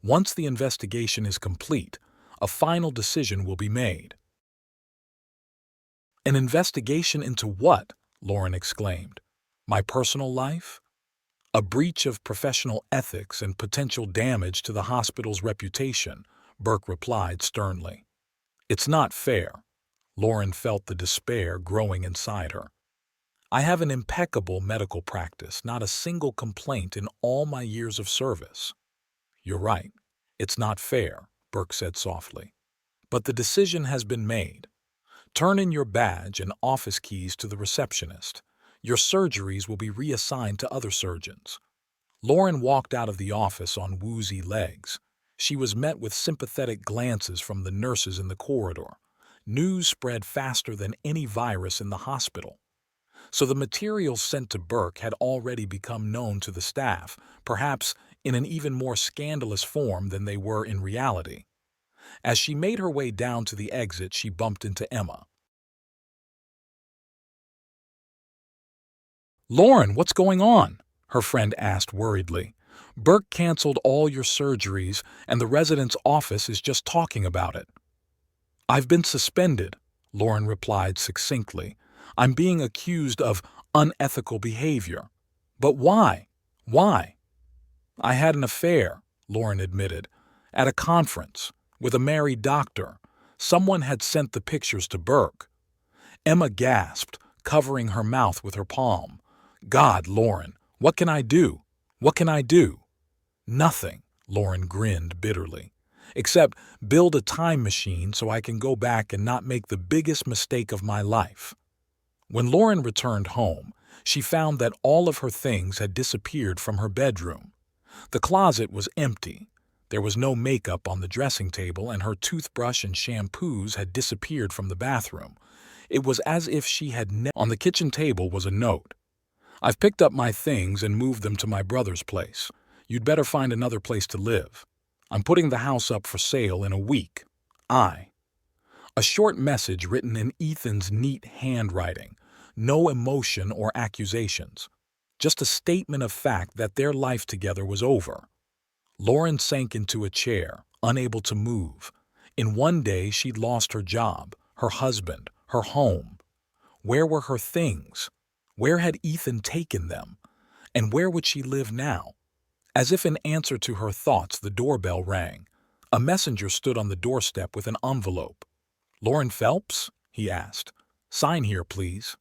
Once the investigation is complete, a final decision will be made." "An investigation into what?" Lauren exclaimed. "My personal life?" "A breach of professional ethics and potential damage to the hospital's reputation," Burke replied sternly. "It's not fair." Lauren felt the despair growing inside her. "I have an impeccable medical practice, not a single complaint in all my years of service." "You're right. It's not fair," Burke said softly. "But the decision has been made. Turn in your badge and office keys to the receptionist. Your surgeries will be reassigned to other surgeons." Lauren walked out of the office on woozy legs. She was met with sympathetic glances from the nurses in the corridor. News spread faster than any virus in the hospital. So the materials sent to Burke had already become known to the staff, perhaps in an even more scandalous form than they were in reality. As she made her way down to the exit, she bumped into Emma. "Lauren, what's going on?" her friend asked worriedly. "Burke canceled all your surgeries, and the resident's office is just talking about it." "I've been suspended," Lauren replied succinctly. "I'm being accused of unethical behavior." "But why? Why?" "I had an affair," Lauren admitted, "at a conference, with a married doctor. Someone had sent the pictures to Burke." Emma gasped, covering her mouth with her palm. God, Lauren, what can I do? What can I do? Nothing, Lauren grinned bitterly. Except build a time machine so I can go back and not make the biggest mistake of my life. When Lauren returned home, she found that all of her things had disappeared from her bedroom. The closet was empty. There was no makeup on the dressing table, and her toothbrush and shampoos had disappeared from the bathroom. It was as if she had On the kitchen table was a note. I've picked up my things and moved them to my brother's place. You'd better find another place to live. I'm putting the house up for sale in a week. I. A short message written in Ethan's neat handwriting. No emotion or accusations. Just a statement of fact that their life together was over. Lauren sank into a chair, unable to move. In one day, she'd lost her job, her husband, her home. Where were her things? Where had Ethan taken them? And where would she live now? As if in answer to her thoughts, the doorbell rang. A messenger stood on the doorstep with an envelope. "Lauren Phelps?" he asked. "Sign here, please."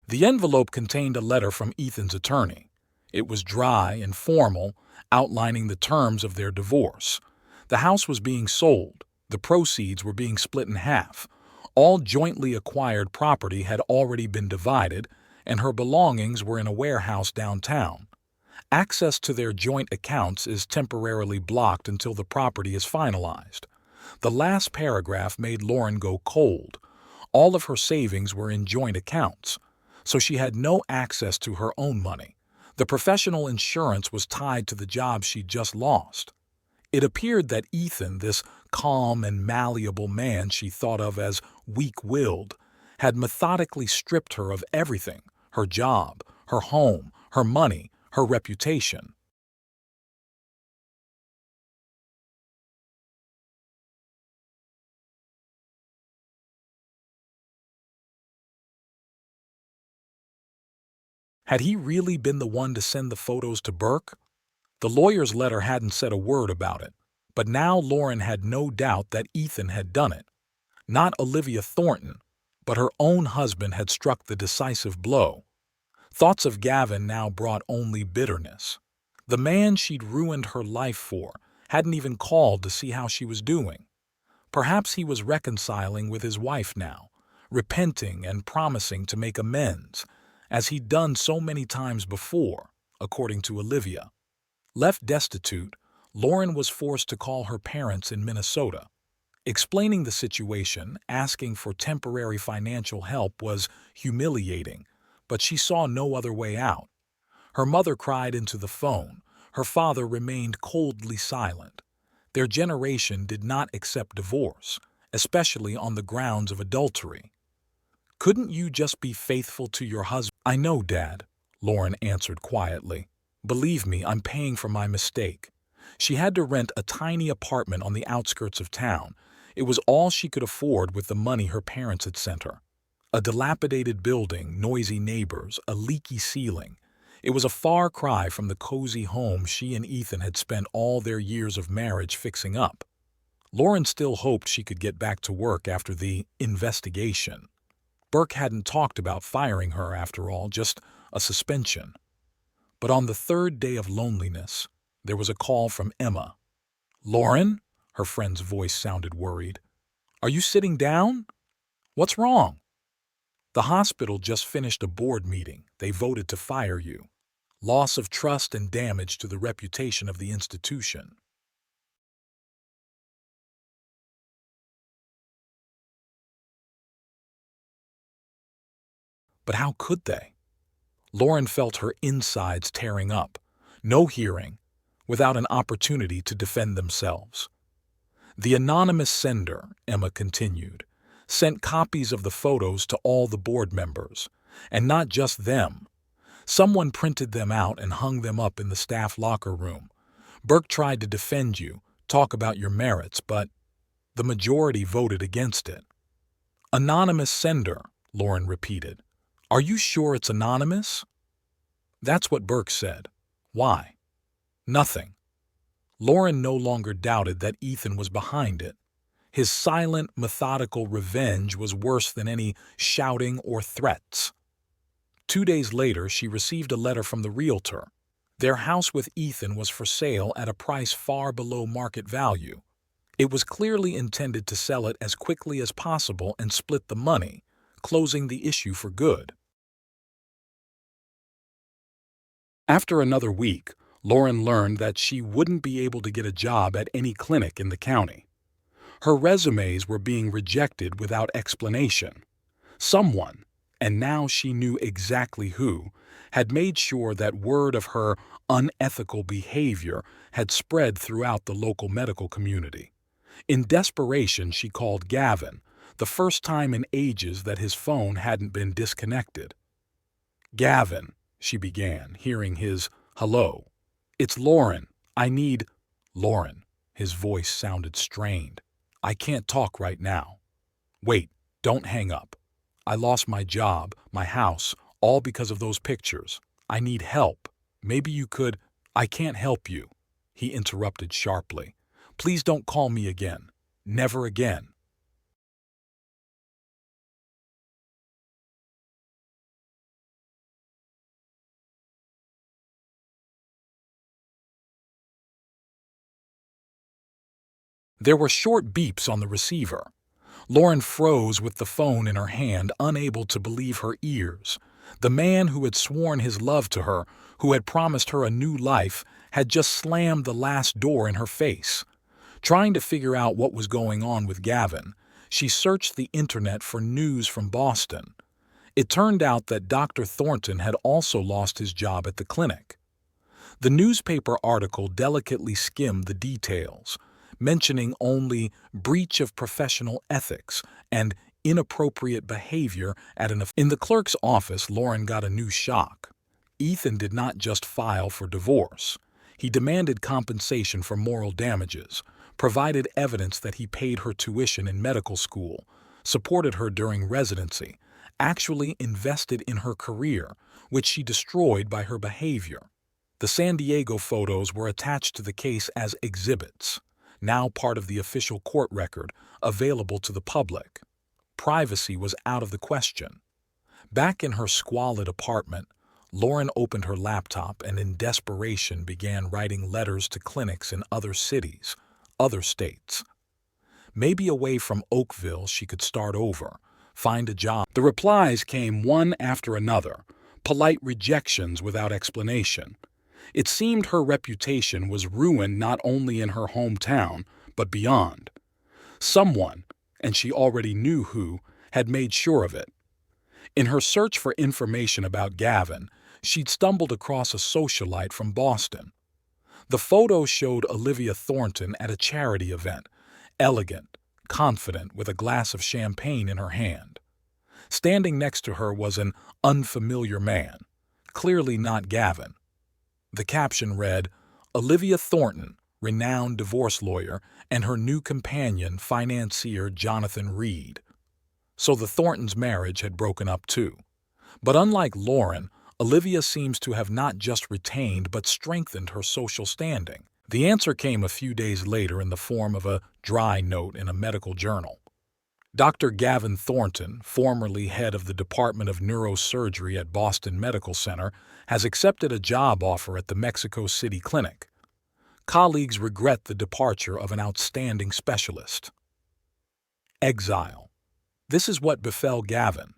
The envelope contained a letter from Ethan's attorney. It was dry and formal, outlining the terms of their divorce. The house was being sold. The proceeds were being split in half. All jointly acquired property had already been divided, and her belongings were in a warehouse downtown. Access to their joint accounts is temporarily blocked until the property is finalized. The last paragraph made Lauren go cold. All of her savings were in joint accounts, so she had no access to her own money. The professional insurance was tied to the job she'd just lost. It appeared that Ethan, this calm and malleable man she thought of as weak-willed, had methodically stripped her of everything: her job, her home, her money, her reputation. Had he really been the one to send the photos to Burke? The lawyer's letter hadn't said a word about it, but now Lauren had no doubt that Ethan had done it. Not Olivia Thornton, but her own husband had struck the decisive blow. Thoughts of Gavin now brought only bitterness. The man she'd ruined her life for hadn't even called to see how she was doing. Perhaps he was reconciling with his wife now, repenting and promising to make amends, as he'd done so many times before, according to Olivia. Left destitute, Lauren was forced to call her parents in Minnesota. Explaining the situation, asking for temporary financial help was humiliating, but she saw no other way out. Her mother cried into the phone. Her father remained coldly silent. Their generation did not accept divorce, especially on the grounds of adultery. "Couldn't you just be faithful to your husband?" "I know, Dad," Lauren answered quietly. "Believe me, I'm paying for my mistake." She had to rent a tiny apartment on the outskirts of town. It was all she could afford with the money her parents had sent her. A dilapidated building, noisy neighbors, a leaky ceiling. It was a far cry from the cozy home she and Ethan had spent all their years of marriage fixing up. Lauren still hoped she could get back to work after the investigation. Burke hadn't talked about firing her after all, just a suspension. But on the third day of loneliness, there was a call from Emma. "Lauren?" Her friend's voice sounded worried. "Are you sitting down? What's wrong?" "The hospital just finished a board meeting. They voted to fire you. Loss of trust and damage to the reputation of the institution." But how could they? Lauren felt her insides tearing up. No hearing, without an opportunity to defend themselves. "The anonymous sender," Emma continued, "sent copies of the photos to all the board members. And not just them. Someone printed them out and hung them up in the staff locker room. Burke tried to defend you, talk about your merits, but the majority voted against it." "Anonymous sender," Lauren repeated. "Are you sure it's anonymous?" That's what Burke said. Why? Nothing. Lauren no longer doubted that Ethan was behind it. His silent, methodical revenge was worse than any shouting or threats. 2 days later, she received a letter from the realtor. Their house with Ethan was for sale at a price far below market value. It was clearly intended to sell it as quickly as possible and split the money, closing the issue for good. After another week, Lauren learned that she wouldn't be able to get a job at any clinic in the county. Her resumes were being rejected without explanation. Someone, and now she knew exactly who, had made sure that word of her unethical behavior had spread throughout the local medical community. In desperation, she called Gavin, the first time in ages that his phone hadn't been disconnected. "Gavin," she began, hearing his hello. "It's Lauren. I need—" "Lauren." His voice sounded strained. "I can't talk right now." "Wait, don't hang up. I lost my job, my house, all because of those pictures. I need help. Maybe you could—" "I can't help you," he interrupted sharply. "Please don't call me again. Never again." There were short beeps on the receiver. Lauren froze with the phone in her hand, unable to believe her ears. The man who had sworn his love to her, who had promised her a new life, had just slammed the last door in her face. Trying to figure out what was going on with Gavin, she searched the internet for news from Boston. It turned out that Dr. Thornton had also lost his job at the clinic. The newspaper article delicately skimmed the details, mentioning only breach of professional ethics and inappropriate behavior at an... In the clerk's office, Lauren got a new shock. Ethan did not just file for divorce. He demanded compensation for moral damages, provided evidence that he paid her tuition in medical school, supported her during residency, actually invested in her career, which she destroyed by her behavior. The San Diego photos were attached to the case as exhibits, now part of the official court record, available to the public. Privacy was out of the question. Back in her squalid apartment, Lauren opened her laptop and in desperation began writing letters to clinics in other cities, other states. Maybe away from Oakville she could start over, find a job. The replies came one after another, polite rejections without explanation. It seemed her reputation was ruined not only in her hometown, but beyond. Someone, and she already knew who, had made sure of it. In her search for information about Gavin, she'd stumbled across a socialite from Boston. The photo showed Olivia Thornton at a charity event, elegant, confident, with a glass of champagne in her hand. Standing next to her was an unfamiliar man, clearly not Gavin. The caption read, "Olivia Thornton, renowned divorce lawyer, and her new companion, financier Jonathan Reed." So the Thorntons' marriage had broken up too. But unlike Lauren, Olivia seems to have not just retained but strengthened her social standing. The answer came a few days later in the form of a dry note in a medical journal. Dr. Gavin Thornton, formerly head of the Department of Neurosurgery at Boston Medical Center, has accepted a job offer at the Mexico City Clinic. Colleagues regret the departure of an outstanding specialist. Exile. This is what befell Gavin.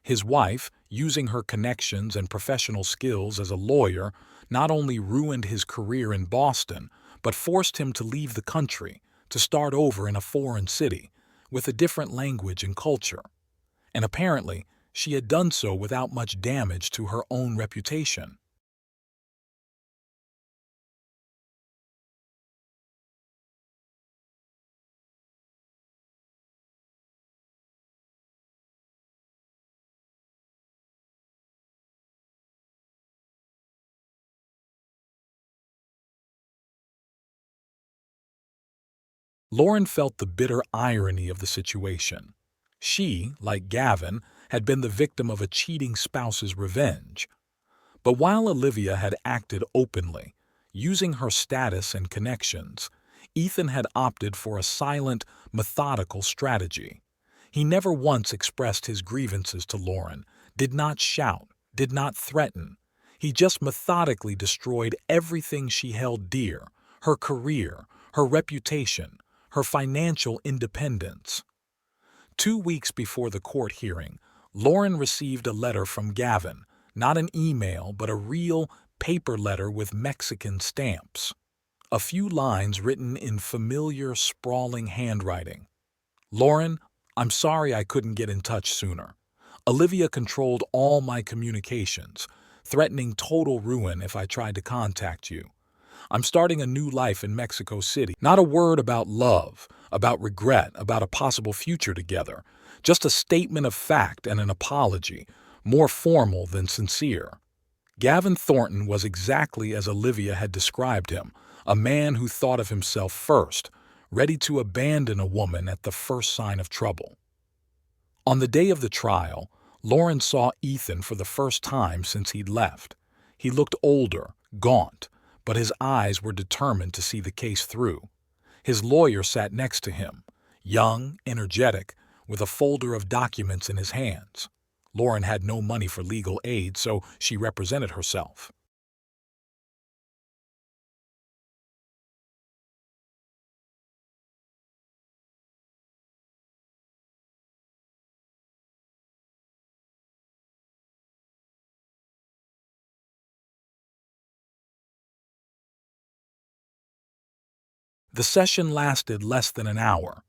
His wife, using her connections and professional skills as a lawyer, not only ruined his career in Boston, but forced him to leave the country, to start over in a foreign city, with a different language and culture. And apparently, she had done so without much damage to her own reputation. Lauren felt the bitter irony of the situation. She, like Gavin, had been the victim of a cheating spouse's revenge. But while Olivia had acted openly, using her status and connections, Ethan had opted for a silent, methodical strategy. He never once expressed his grievances to Lauren, did not shout, did not threaten. He just methodically destroyed everything she held dear: her career, her reputation, her financial independence. 2 weeks before the court hearing, Lauren received a letter from Gavin, not an email, but a real paper letter with Mexican stamps. A few lines written in familiar, sprawling handwriting. "Lauren, I'm sorry I couldn't get in touch sooner. Olivia controlled all my communications, threatening total ruin if I tried to contact you. I'm starting a new life in Mexico City. Not a word about love, about regret, about a possible future together. Just a statement of fact and an apology, more formal than sincere." Gavin Thornton was exactly as Olivia had described him, a man who thought of himself first, ready to abandon a woman at the first sign of trouble. On the day of the trial, Lauren saw Ethan for the first time since he'd left. He looked older, gaunt, but his eyes were determined to see the case through. His lawyer sat next to him, young, energetic, with a folder of documents in his hands. Lauren had no money for legal aid, so she represented herself. The session lasted less than an hour.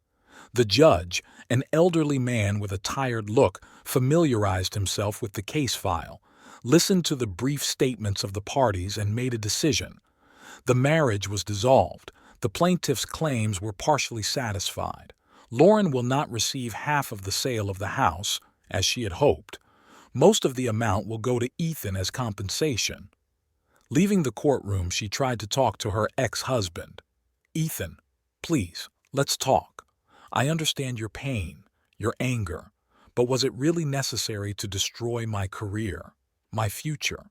The judge, an elderly man with a tired look, familiarized himself with the case file, listened to the brief statements of the parties, and made a decision. The marriage was dissolved. The plaintiff's claims were partially satisfied. Lauren will not receive half of the sale of the house, as she had hoped. Most of the amount will go to Ethan as compensation. Leaving the courtroom, she tried to talk to her ex-husband. "Ethan, please, let's talk. I understand your pain, your anger, but was it really necessary to destroy my career, my future?"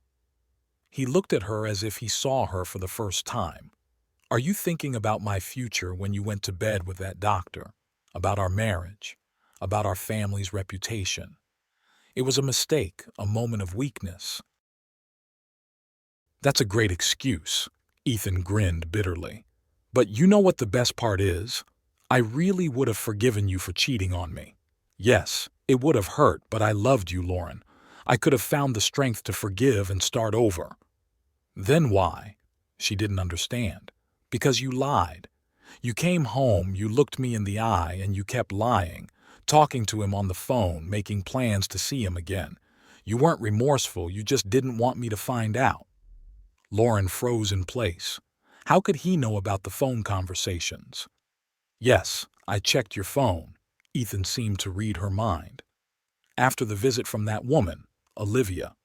He looked at her as if he saw her for the first time. "Are you thinking about my future when you went to bed with that doctor? About our marriage? About our family's reputation? It was a mistake, a moment of weakness." "That's a great excuse," Ethan grinned bitterly. "But you know what the best part is? I really would have forgiven you for cheating on me. Yes, it would have hurt, but I loved you, Lauren. I could have found the strength to forgive and start over." "Then why?" She didn't understand. "Because you lied. You came home, you looked me in the eye, and you kept lying, talking to him on the phone, making plans to see him again. You weren't remorseful, you just didn't want me to find out." Lauren froze in place. How could he know about the phone conversations? "Yes, I checked your phone." Ethan seemed to read her mind. "After the visit from that woman, Olivia.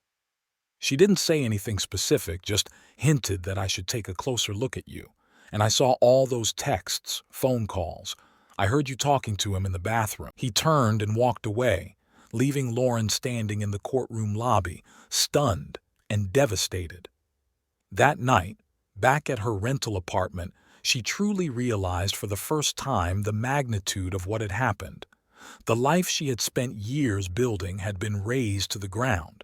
She didn't say anything specific, just hinted that I should take a closer look at you. And I saw all those texts, phone calls. I heard you talking to him in the bathroom." He turned and walked away, leaving Lauren standing in the courtroom lobby, stunned and devastated. That night, back at her rental apartment, she truly realized for the first time the magnitude of what had happened. The life she had spent years building had been razed to the ground.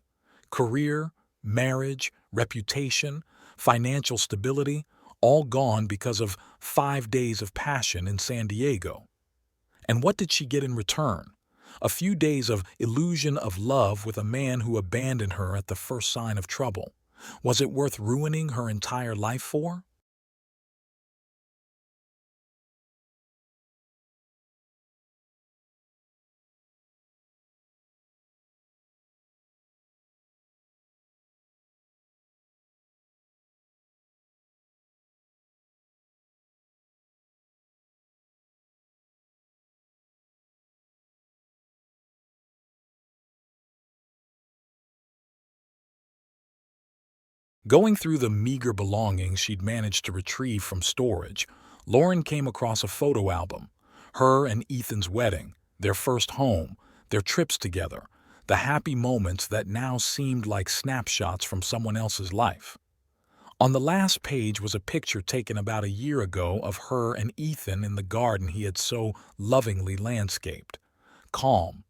Career, marriage, reputation, financial stability, all gone because of 5 days of passion in San Diego. And what did she get in return? A few days of illusion of love with a man who abandoned her at the first sign of trouble. Was it worth ruining her entire life for? Going through the meager belongings she'd managed to retrieve from storage, Lauren came across a photo album. Her and Ethan's wedding, their first home, their trips together, the happy moments that now seemed like snapshots from someone else's life. On the last page was a picture taken about a year ago of her and Ethan in the garden he had so lovingly landscaped, calm,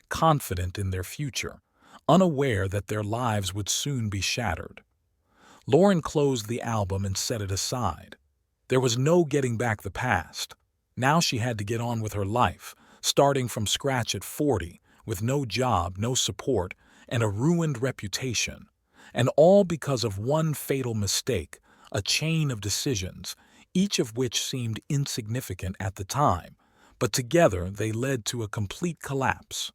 confident in their future, unaware that their lives would soon be shattered. Lauren closed the album and set it aside. There was no getting back the past. Now she had to get on with her life, starting from scratch at 40, with no job, no support, and a ruined reputation. And all because of one fatal mistake, a chain of decisions, each of which seemed insignificant at the time, but together they led to a complete collapse.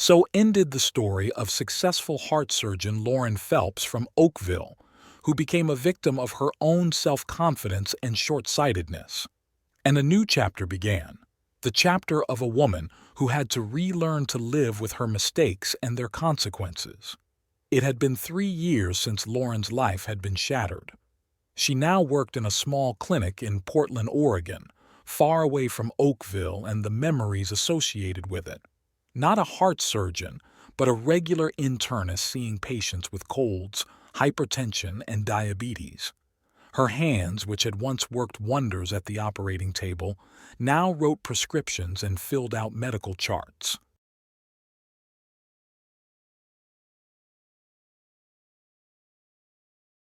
So ended the story of successful heart surgeon Lauren Phelps from Oakville, who became a victim of her own self-confidence and short-sightedness. And a new chapter began, the chapter of a woman who had to relearn to live with her mistakes and their consequences. It had been 3 years since Lauren's life had been shattered. She now worked in a small clinic in Portland, Oregon, far away from Oakville and the memories associated with it. Not a heart surgeon, but a regular internist seeing patients with colds, hypertension, and diabetes. Her hands, which had once worked wonders at the operating table, now wrote prescriptions and filled out medical charts.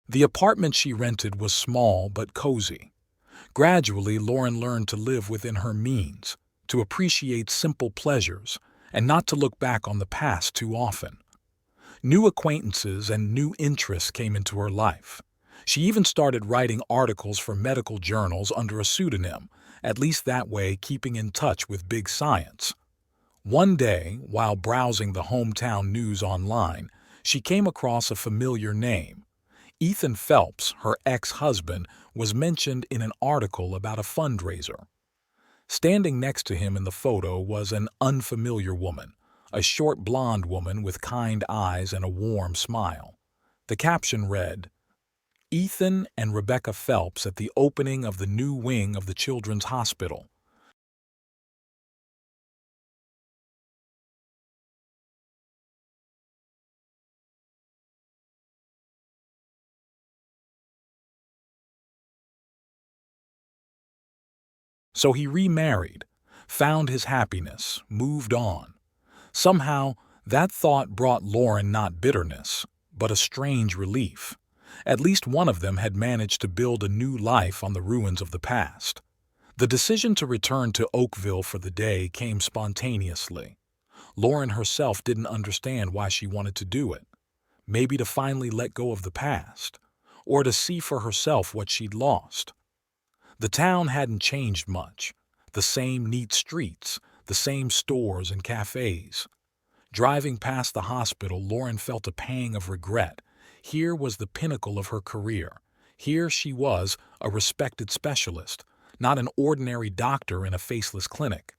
The apartment she rented was small but cozy. Gradually, Lauren learned to live within her means, to appreciate simple pleasures, and not to look back on the past too often. New acquaintances and new interests came into her life. She even started writing articles for medical journals under a pseudonym, at least that way keeping in touch with big science. One day, while browsing the hometown news online, she came across a familiar name. Ethan Phelps, her ex-husband, was mentioned in an article about a fundraiser. Standing next to him in the photo was an unfamiliar woman, a short blonde woman with kind eyes and a warm smile. The caption read, "Ethan and Rebecca Phelps at the opening of the new wing of the Children's Hospital." So he remarried, found his happiness, moved on. Somehow, that thought brought Lauren not bitterness, but a strange relief. At least one of them had managed to build a new life on the ruins of the past. The decision to return to Oakville for the day came spontaneously. Lauren herself didn't understand why she wanted to do it. Maybe to finally let go of the past, or to see for herself what she'd lost. The town hadn't changed much. The same neat streets, the same stores and cafes. Driving past the hospital, Lauren felt a pang of regret. Here was the pinnacle of her career. Here she was, a respected specialist, not an ordinary doctor in a faceless clinic.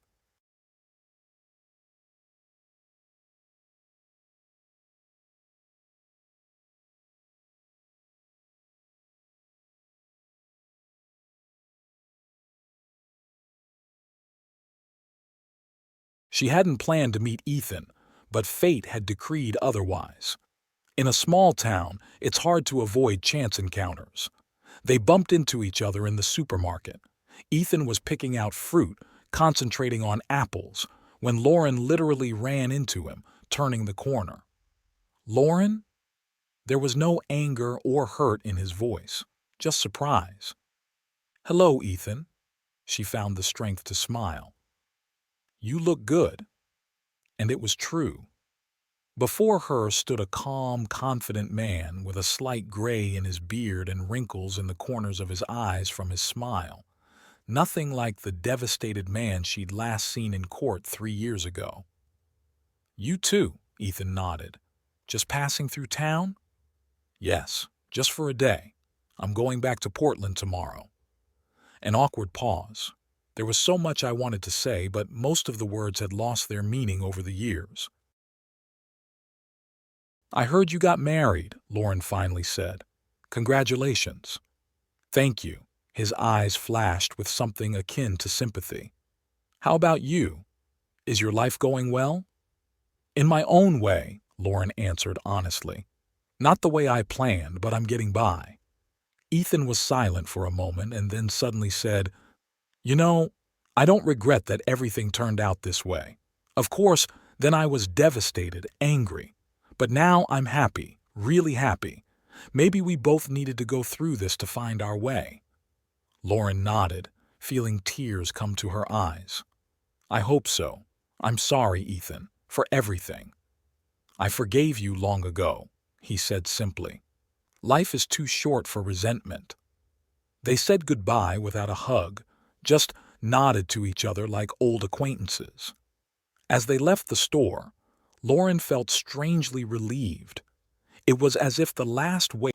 She hadn't planned to meet Ethan, but fate had decreed otherwise. In a small town, it's hard to avoid chance encounters. They bumped into each other in the supermarket. Ethan was picking out fruit, concentrating on apples, when Lauren literally ran into him, turning the corner. "Lauren?" There was no anger or hurt in his voice, just surprise. "Hello, Ethan." She found the strength to smile. "You look good." And it was true. Before her stood a calm, confident man with a slight gray in his beard and wrinkles in the corners of his eyes from his smile. Nothing like the devastated man she'd last seen in court 3 years ago. "You too," Ethan nodded. "Just passing through town?" "Yes, just for a day. I'm going back to Portland tomorrow." An awkward pause. There was so much I wanted to say, but most of the words had lost their meaning over the years. "I heard you got married," Lauren finally said. Congratulations. Thank you. His eyes flashed with something akin to sympathy. How about you? Is your life going well? In my own way, Lauren answered honestly. Not the way I planned, but I'm getting by. Ethan was silent for a moment and then suddenly said, You know, I don't regret that everything turned out this way. Of course, then I was devastated, angry. But now I'm happy, really happy. Maybe we both needed to go through this to find our way. Lauren nodded, feeling tears come to her eyes. I hope so. I'm sorry, Ethan, for everything. I forgave you long ago, he said simply. Life is too short for resentment. They said goodbye without a hug, just nodded to each other like old acquaintances. As they left the store, Lauren felt strangely relieved. It was as if the last weight